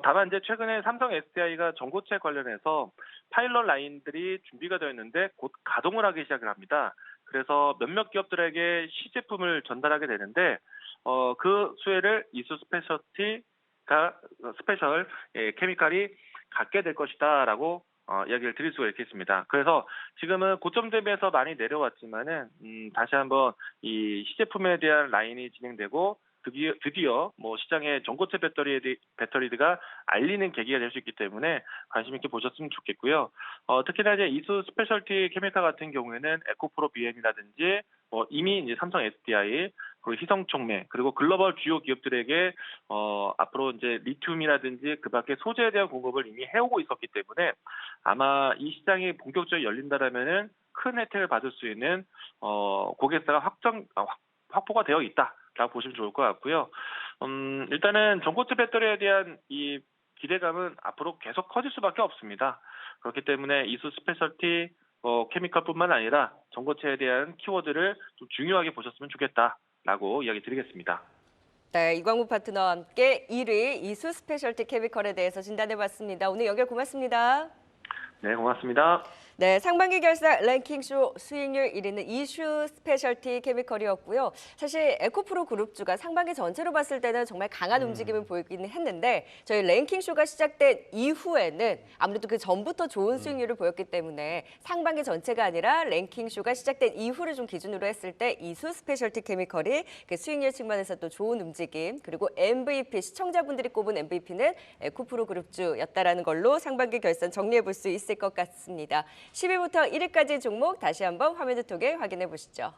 다만 이제 최근에 삼성 SDI가 전고체 관련해서 파일럿 라인들이 준비가 되어 있는데 곧 가동을 하기 시작을 합니다. 그래서 몇몇 기업들에게 시제품을 전달하게 되는데 그 수혜를 이수 스페셜 케미칼이 갖게 될 것이다라고 이야기를 드릴 수가 있겠습니다. 그래서 지금은 고점 대비해서 많이 내려왔지만은 다시 한번 이 시제품에 대한 라인이 진행되고 드디어 뭐 시장에 전고체 배터리가 알리는 계기가 될 수 있기 때문에 관심 있게 보셨으면 좋겠고요. 특히나 이제 이수 스페셜티 케미칼 같은 경우에는 에코프로 BM이라든지 이미 이제 삼성 SDI 그리고 희성촉매 그리고 글로벌 주요 기업들에게 앞으로 이제 리튬이라든지 그밖에 소재에 대한 공급을 이미 해오고 있었기 때문에 아마 이 시장이 본격적으로 열린다라면은 큰 혜택을 받을 수 있는 고객사가 확보가 되어 있다라고 보시면 좋을 것 같고요. 일단은 전고체 배터리에 대한 이 기대감은 앞으로 계속 커질 수밖에 없습니다. 그렇기 때문에 이수 스페셜티 케미컬뿐만 아니라 전고체에 대한 키워드를 좀 중요하게 보셨으면 좋겠다라고 이야기 드리겠습니다. 네, 이광무 파트너와 함께 1위 이수 스페셜티 케미컬에 대해서 진단해봤습니다. 오늘 연결 고맙습니다. 네, 고맙습니다. 네, 상반기 결산 랭킹쇼 수익률 1위는 이슈 스페셜티 케미컬이었고요. 사실 에코프로 그룹주가 상반기 전체로 봤을 때는 정말 강한 움직임을 보이기는 했는데 저희 랭킹쇼가 시작된 이후에는 아무래도 그 전부터 좋은 수익률을 보였기 때문에 상반기 전체가 아니라 랭킹쇼가 시작된 이후를 좀 기준으로 했을 때 이수 스페셜티 케미컬이 그 수익률 측면에서 또 좋은 움직임 그리고 MVP 시청자분들이 꼽은 MVP는 에코프로 그룹주였다라는 걸로 상반기 결산 정리해 볼 수 있을 것 같습니다. 10위부터 1위까지 종목 다시 한번 화면을 통해 확인해 보시죠.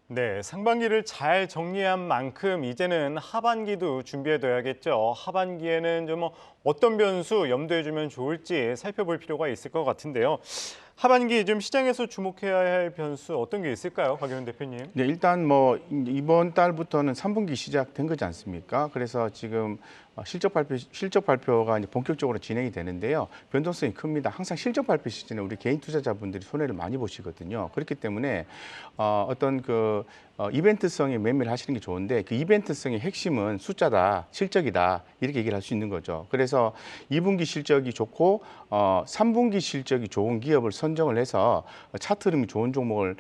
네, 상반기를 잘 정리한 만큼 이제는 하반기도 준비해둬야겠죠. 하반기에는 좀 어떤 변수 염두에 주면 좋을지 살펴볼 필요가 있을 것 같은데요. 하반기 좀 시장에서 주목해야 할 변수 어떤 게 있을까요, 박영훈 대표님? 네, 일단 이번 달부터는 3분기 시작된 거지 않습니까? 그래서 지금 실적 발표가 이제 본격적으로 진행이 되는데요. 변동성이 큽니다. 항상 실적 발표 시즌에 우리 개인 투자자분들이 손해를 많이 보시거든요. 그렇기 때문에 어떤 이벤트성의 매매를 하시는 게 좋은데 그 이벤트성의 핵심은 숫자다, 실적이다 이렇게 얘기를 할 수 있는 거죠. 그래서 2분기 실적이 좋고 3분기 실적이 좋은 기업을 선정을 해서 차트 흐름이 좋은 종목을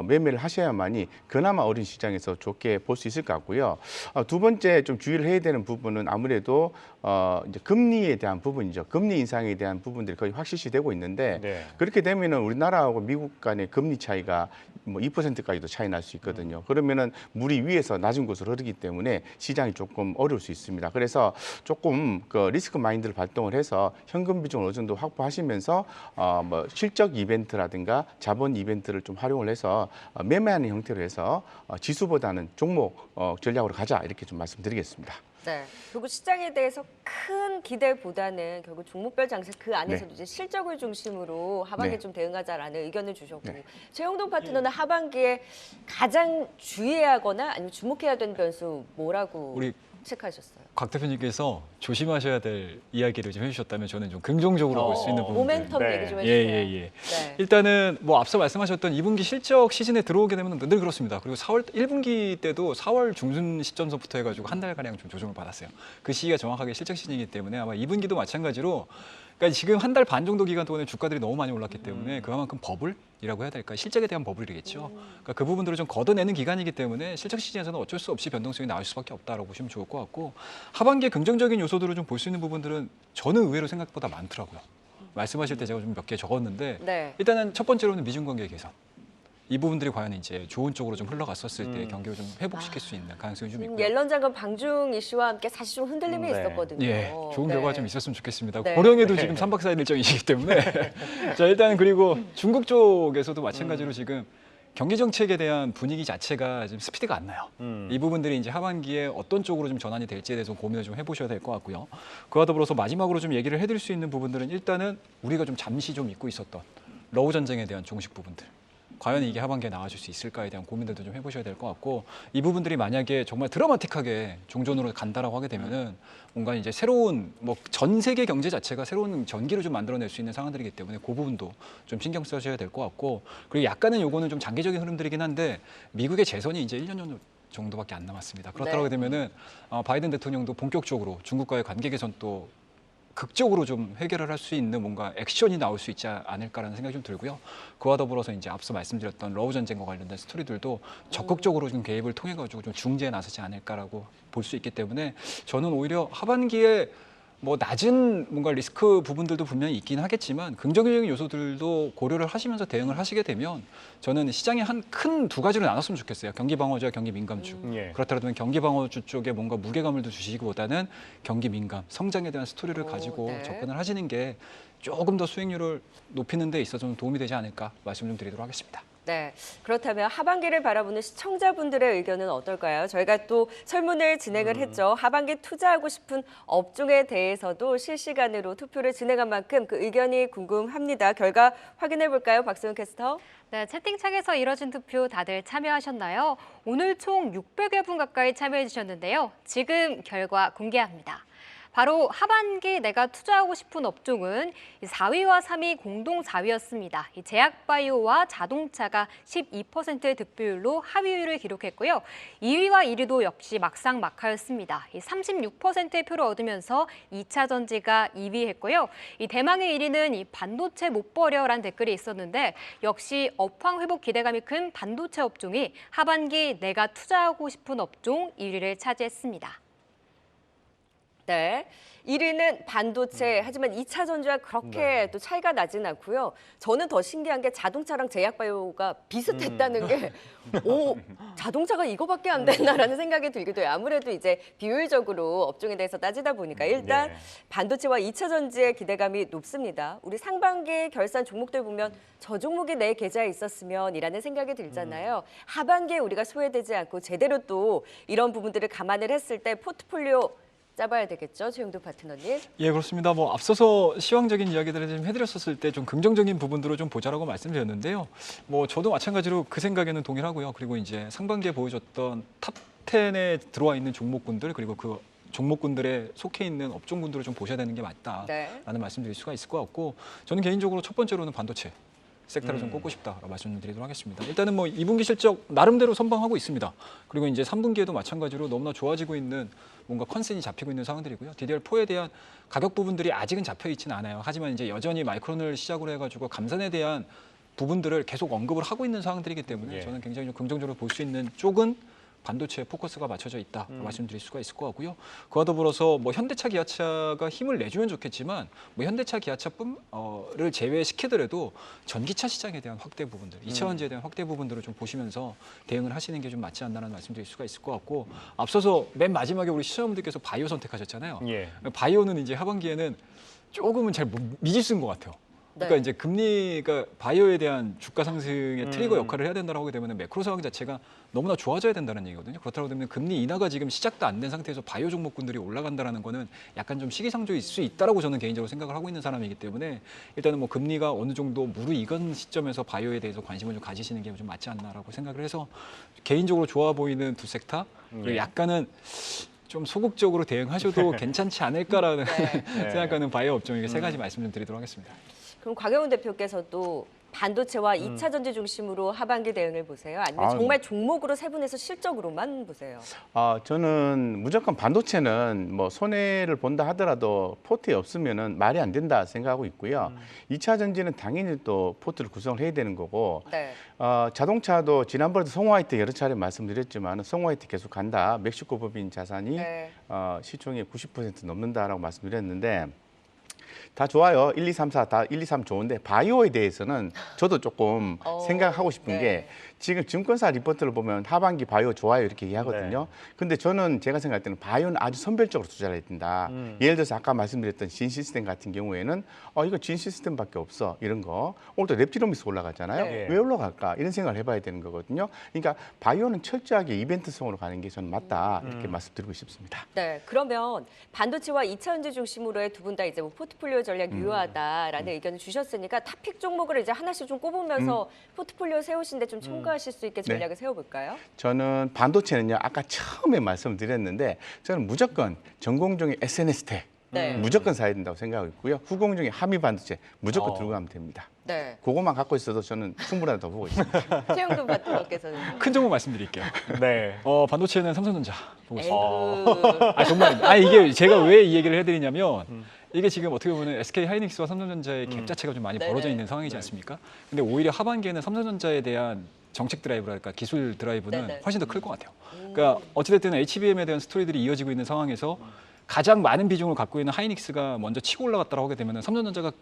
매매를 하셔야만이 그나마 어린 시장에서 좋게 볼 수 있을 것 같고요. 두 번째 좀 주의를 해야 되는 부분은 아무래도 이제 금리에 대한 부분이죠. 금리 인상에 대한 부분들이 거의 확실시되고 있는데 네. 그렇게 되면은 우리나라하고 미국 간의 금리 차이가 뭐 2%까지도 차이 날 수 있거든요. 그러면은 물이 위에서 낮은 곳으로 흐르기 때문에 시장이 조금 어려울 수 있습니다. 그래서 조금 그 리스크 마인드를 발동을 해서 현금 비중을 어느 정도 확보하시면서 뭐 실적 이벤트라든가 자본 이벤트를 좀 활용을 해서 매매하는 형태로 해서 지수보다는 종목 전략으로 가자 이렇게 좀 말씀드리겠습니다. 네. 그리고 시장에 대해서 큰 기대보다는 결국 종목별 장세 그 안에서도 이제 실적을 중심으로 하반기에 네. 좀 대응하자라는 의견을 주셨고 네. 최영동 파트너는 하반기에 가장 주의하거나 아니면 주목해야 되는 변수 뭐라고 우리 체크하셨어요? 곽 대표님께서 조심하셔야 될 이야기를 좀 해주셨다면 저는 좀 긍정적으로 볼 수 있는 부분들. 모멘텀 네. 얘기 좀 예, 해주세요. 예, 예. 네. 일단은 뭐 앞서 말씀하셨던 2분기 실적 시즌에 들어오게 되면 늘 그렇습니다. 그리고 1분기 때도 4월 중순 시점서부터 해가지고 한 달가량 좀 조정을 받았어요. 그 시기가 정확하게 실적 시즌이기 때문에 아마 2분기도 마찬가지로 그러니까 지금 한 달 반 정도 기간 동안에 주가들이 너무 많이 올랐기 때문에 그만큼 버블이라고 해야 될까? 실적에 대한 버블이겠죠. 그러니까 그 부분들을 좀 걷어내는 기간이기 때문에 실적 시즌에서는 어쩔 수 없이 변동성이 나올 수밖에 없다라고 보시면 좋을 것 같고 하반기에 긍정적인 요소들을 좀 볼 수 있는 부분들은 저는 의외로 생각보다 많더라고요. 말씀하실 때 제가 좀 몇 개 적었는데 네. 일단은 첫 번째로는 미중 관계 개선. 이 부분들이 과연 이제 좋은 쪽으로 좀 흘러갔었을 때 경기를 좀 회복시킬 수 있는 가능성이 좀 있고요. 옐런 장관 방중 이슈와 함께 사실 좀 흔들림이 네. 있었거든요. 예, 좋은 네. 결과가 좀 있었으면 좋겠습니다. 네. 고령에도 지금 3박 4일 일정이시기 때문에 자 일단은 그리고 중국 쪽에서도 마찬가지로 지금 경기 정책에 대한 분위기 자체가 지금 스피드가 안 나요. 이 부분들이 이제 하반기에 어떤 쪽으로 좀 전환이 될지에 대해서 고민을 좀 해보셔야 될 것 같고요. 그와 더불어서 마지막으로 좀 얘기를 해드릴 수 있는 부분들은 일단은 우리가 좀 잠시 좀 잊고 있었던 러우 전쟁에 대한 종식 부분들. 과연 이게 하반기에 나와줄 수 있을까에 대한 고민들도 좀 해보셔야 될 것 같고 이 부분들이 만약에 정말 드라마틱하게 종전으로 간다라고 하게 되면은 뭔가 이제 새로운 뭐 전 세계 경제 자체가 새로운 전기를 좀 만들어낼 수 있는 상황들이기 때문에 그 부분도 좀 신경 쓰셔야 될 것 같고 그리고 약간은 요거는 좀 장기적인 흐름들이긴 한데 미국의 재선이 이제 1년 정도밖에 안 남았습니다. 그렇다고 네. 되면은 바이든 대통령도 본격적으로 중국과의 관계 개선 또 극적으로 좀 해결을 할 수 있는 뭔가 액션이 나올 수 있지 않을까라는 생각이 좀 들고요. 그와 더불어서 이제 앞서 말씀드렸던 러우 전쟁과 관련된 스토리들도 적극적으로 좀 개입을 통해 가지고 좀 중재에 나서지 않을까라고 볼 수 있기 때문에 저는 오히려 하반기에 뭐 낮은 뭔가 리스크 부분들도 분명히 있긴 하겠지만 긍정적인 요소들도 고려를 하시면서 대응을 하시게 되면 저는 시장이 한 큰 두 가지로 나눴으면 좋겠어요. 경기 방어주와 경기 민감주. 예. 그렇다면 경기 방어주 쪽에 뭔가 무게감을 두시기보다는 경기 민감, 성장에 대한 스토리를 가지고 네. 접근을 하시는 게 조금 더 수익률을 높이는 데 있어서 좀 도움이 되지 않을까 말씀 좀 드리도록 하겠습니다. 네, 그렇다면 하반기를 바라보는 시청자분들의 의견은 어떨까요? 저희가 또 설문을 진행을 했죠. 하반기 투자하고 싶은 업종에 대해서도 실시간으로 투표를 진행한 만큼 그 의견이 궁금합니다. 결과 확인해 볼까요, 박수영 캐스터? 네, 채팅창에서 이뤄진 투표 다들 참여하셨나요? 오늘 총 600여 분 가까이 참여해 주셨는데요. 지금 결과 공개합니다. 바로 하반기 내가 투자하고 싶은 업종은 4위와 3위 공동 4위였습니다. 제약바이오와 자동차가 12%의 득표율로 하위율을 기록했고요. 2위와 1위도 역시 막상막하였습니다. 36%의 표를 얻으면서 2차 전지가 2위 했고요. 대망의 1위는 반도체 못 버려라는 댓글이 있었는데 역시 업황 회복 기대감이 큰 반도체 업종이 하반기 내가 투자하고 싶은 업종 1위를 차지했습니다. 네. 1위는 반도체, 하지만 2차 전지와 그렇게 또 차이가 나진 않고요. 저는 더 신기한 게 자동차랑 제약바이오가 비슷했다는 게 오, 자동차가 이거밖에 안 되나라는 생각이 들기도 해요. 아무래도 이제 비율적으로 업종에 대해서 따지다 보니까 일단 네. 반도체와 2차 전지의 기대감이 높습니다. 우리 상반기 결산 종목들 보면 저 종목이 내 계좌에 있었으면이라는 생각이 들잖아요. 하반기에 우리가 소외되지 않고 제대로 또 이런 부분들을 감안을 했을 때 포트폴리오 짜봐야 되겠죠, 최영도 파트너님? 예, 그렇습니다. 뭐 앞서서 시황적인 이야기들을 좀 해드렸었을 때 좀 긍정적인 부분들을 좀 보자라고 말씀드렸는데요. 뭐 저도 마찬가지로 그 생각에는 동일하고요. 그리고 이제 상반기에 보여줬던 탑 10에 들어와 있는 종목군들 그리고 그 종목군들에 속해 있는 업종군들을 좀 보셔야 되는 게 맞다라는 네. 말씀드릴 수가 있을 것 같고 저는 개인적으로 첫 번째로는 반도체 섹터를 좀 꼽고 싶다라고 말씀드리도록 하겠습니다. 일단은 뭐 2분기 실적 나름대로 선방하고 있습니다. 그리고 이제 3분기에도 마찬가지로 너무나 좋아지고 있는 뭔가 컨센이 잡히고 있는 상황들이고요. DDR4에 대한 가격 부분들이 아직은 잡혀 있지는 않아요. 하지만 이제 여전히 마이크론을 시작으로 해가지고 감산에 대한 부분들을 계속 언급을 하고 있는 상황들이기 때문에 예. 저는 굉장히 좀 긍정적으로 볼 수 있는 쪽은 반도체에 포커스가 맞춰져 있다 말씀드릴 수가 있을 것 같고요. 그와 더불어서 뭐 현대차, 기아차가 힘을 내주면 좋겠지만 뭐 현대차, 기아차를 제외시키더라도 전기차 시장에 대한 확대 부분들, 2차 전지에 대한 확대 부분들을 좀 보시면서 대응을 하시는 게 좀 맞지 않나라는 말씀드릴 수가 있을 것 같고 앞서서 맨 마지막에 우리 시청자분들께서 바이오 선택하셨잖아요. 예. 바이오는 이제 하반기에는 조금은 잘 미지수인 것 같아요. 그러니까 네. 이제 금리가 바이오에 대한 주가 상승의 트리거 역할을 해야 된다고 하게 되면 매크로 상황 자체가 너무나 좋아져야 된다는 얘기거든요. 그렇다고 되면 금리 인하가 지금 시작도 안 된 상태에서 바이오 종목군들이 올라간다라는 거는 약간 좀 시기상조일 수 있다라고 저는 개인적으로 생각을 하고 있는 사람이기 때문에 일단은 뭐 금리가 어느 정도 무르익은 시점에서 바이오에 대해서 관심을 좀 가지시는 게 좀 맞지 않나라고 생각을 해서 개인적으로 좋아 보이는 두 섹터 그리고 약간은 좀 소극적으로 대응하셔도 괜찮지 않을까라는 생각하는 바이오 업종에게 세 가지 말씀 좀 드리도록 하겠습니다. 그럼 곽영훈 대표께서도 반도체와 2차 전지 중심으로 하반기 대응을 보세요? 아니면 정말 종목으로 세분해서 실적으로만 보세요? 저는 무조건 반도체는 뭐 손해를 본다 하더라도 포트에 없으면은 말이 안 된다 생각하고 있고요. 2차 전지는 당연히 또 포트를 구성을 해야 되는 거고 네. 자동차도 지난번에도 송화이트 여러 차례 말씀드렸지만 송화이트 계속 간다. 멕시코 법인 자산이 네. 시총의 90% 넘는다라고 말씀드렸는데 다 좋아요. 1, 2, 3, 4 다 1, 2, 3 좋은데 바이오에 대해서는 저도 조금 생각하고 싶은 네. 게 지금 증권사 리포트를 보면 하반기 바이오 좋아요 이렇게 얘기하거든요. 근데 저는 제가 생각할 때는 바이오는 아주 선별적으로 투자를 해야 된다. 예를 들어서 아까 말씀드렸던 진 시스템 같은 경우에는 이거 진 시스템밖에 없어 이런 거. 오늘도 랩티노믹스 올라갔잖아요. 네. 왜 올라갈까 이런 생각을 해봐야 되는 거거든요. 그러니까 바이오는 철저하게 이벤트성으로 가는 게 저는 맞다 이렇게 말씀드리고 싶습니다. 네, 그러면 반도체와 2차 전지 중심으로의 두 분 다 이제 뭐 포트폴리오 전략 유효하다라는 의견을 주셨으니까 탑픽 종목을 이제 하나씩 좀 꼽으면서 포트폴리오 세우신데 좀 첨가하실 수 있게 전략을 세워볼까요? 저는 반도체는요 아까 처음에 말씀드렸는데 저는 무조건 전공종의 SNS 텍 네. 무조건 사야 된다고 생각하고 있고요. 후공종의 하미 반도체 무조건 들고 가면 됩니다. 네. 그것만 갖고 있어도 저는 충분하다고 보고 있습니다. 최영돈 파트너께서는 큰 정보 말씀드릴게요. 네. 반도체는 삼성전자 보고 있습니다. 에이구. 아 정말 이게 제가 왜 이 얘기를 해드리냐면 이게 지금 어떻게 보면 SK 하이닉스와 삼성전자의 갭 자체가 좀 많이 네네. 벌어져 있는 상황이지 않습니까? 근데 오히려 하반기에는 삼성전자에 대한 정책 드라이브랄까 기술 드라이브는 네네. 훨씬 더 클 것 같아요. 그러니까 어찌됐든 HBM에 대한 스토리들이 이어지고 있는 상황에서 가장 많은 비중을 갖고 있는 하이닉스가 먼저 치고 올라갔다고 하게 되면 삼성전자가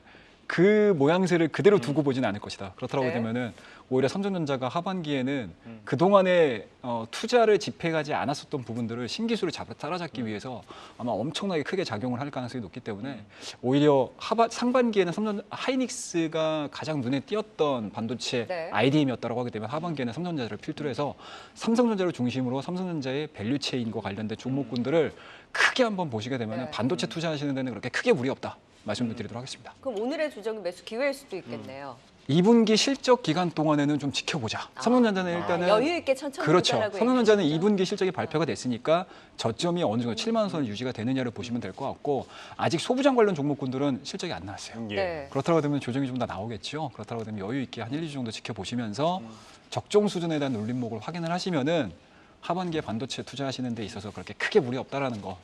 그 모양새를 그대로 두고 보지는 않을 것이다. 그렇다고 네. 되면은 오히려 삼성전자가 하반기에는 그동안에 투자를 집행하지 않았었던 부분들을 신기술을 따라잡기 위해서 아마 엄청나게 크게 작용을 할 가능성이 높기 때문에 오히려 상반기에는 하이닉스가 가장 눈에 띄었던 반도체 네. IDM이었다고 하게 되면 하반기에는 삼성전자를 필두로 해서 삼성전자를 중심으로 삼성전자의 밸류체인과 관련된 종목군들을 크게 한번 보시게 되면 네. 반도체 투자하시는 데는 그렇게 크게 무리 없다. 말씀을 드리도록 하겠습니다. 그럼 오늘의 조정은 매수 기회일 수도 있겠네요. 2분기 실적 기간 동안에는 좀 지켜보자. 삼성전자는 일단은 여유 있게 천천히 그렇죠. 보자라고 삼성전자는 얘기하시죠? 2분기 실적이 발표가 됐으니까 저점이 어느 정도 7만 원 선 유지가 되느냐를 보시면 될 것 같고 아직 소부장 관련 종목군들은 실적이 안 나왔어요. 예. 네. 그렇다고 되면 조정이 좀 더 나오겠죠. 그렇다고 되면 여유 있게 한 1, 2주 정도 지켜보시면서 적정 수준에 대한 눌림목을 확인을 하시면은 하반기에 반도체 투자하시는 데 있어서 그렇게 크게 무리 없다라는 거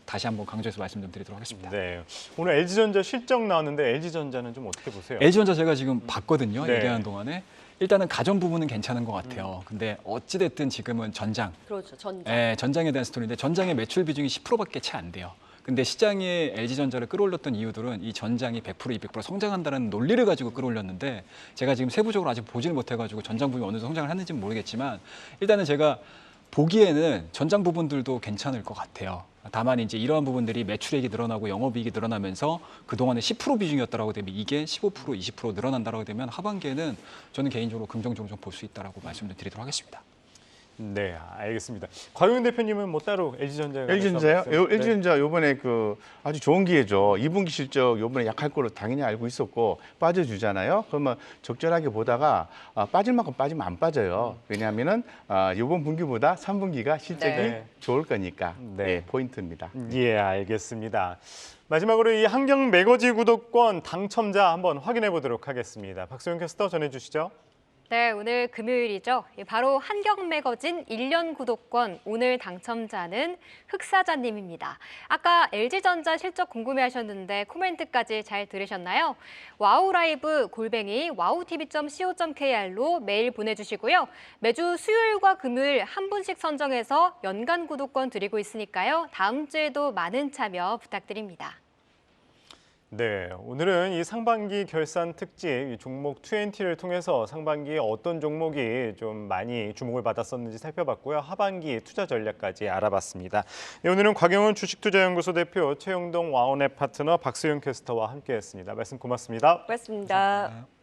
다시 한번 강조해서 말씀 좀 드리도록 하겠습니다. 네. 오늘 LG전자 실적 나왔는데 LG전자는 좀 어떻게 보세요? LG전자 제가 지금 봤거든요. 네. 얘기하는 동안에. 일단은 가전 부분은 괜찮은 것 같아요. 근데 어찌됐든 지금은 전장, 그렇죠. 전자. 전장에 대한 스토리인데 전장의 매출 비중이 10%밖에 채 안 돼요. 근데 시장에 LG전자를 끌어올렸던 이유들은 이 전장이 100%, 200% 성장한다는 논리를 가지고 끌어올렸는데 제가 지금 세부적으로 아직 보지를 못해가지고 전장 부분이 어느 정도 성장을 했는지는 모르겠지만 일단은 제가 보기에는 전장 부분들도 괜찮을 것 같아요. 다만 이제 이러한 부분들이 매출액이 늘어나고 영업이익이 늘어나면서 그동안에 10% 비중이었다라고 되면 이게 15%, 20% 늘어난다라고 되면 하반기에는 저는 개인적으로 긍정적으로 좀 볼 수 있다라고 말씀을 드리도록 하겠습니다. 네, 알겠습니다. 곽용현 대표님은 뭐 따로 LG전자에 LG전자요? 관해서 말씀- LG전자 요번에 그 아주 좋은 기회죠. 2분기 실적 요번에 약할 거로 당연히 알고 있었고 빠져주잖아요. 그러면 적절하게 보다가 빠질 만큼 빠지면 안 빠져요. 왜냐하면은 이번 분기보다 3분기가 실적이 네. 좋을 거니까 네. 네, 포인트입니다. 예, 알겠습니다. 마지막으로 이 환경 매거지 구독권 당첨자 한번 확인해 보도록 하겠습니다. 박소영 캐스터 전해주시죠. 네, 오늘 금요일이죠. 바로 한경 매거진 1년 구독권 오늘 당첨자는 흑사자님입니다. 아까 LG전자 실적 궁금해하셨는데 코멘트까지 잘 들으셨나요? 와우라이브 @wowtv.co.kr로 메일 보내주시고요. 매주 수요일과 금요일 한 분씩 선정해서 연간 구독권 드리고 있으니까요. 다음 주에도 많은 참여 부탁드립니다. 네, 오늘은 이 상반기 결산 특집 이 종목 20를 통해서 상반기에 어떤 종목이 좀 많이 주목을 받았었는지 살펴봤고요. 하반기 투자 전략까지 알아봤습니다. 네, 오늘은 곽영훈 주식투자연구소 대표, 최영동 와운앱 파트너 박수영 캐스터와 함께했습니다. 말씀 고맙습니다. 고맙습니다.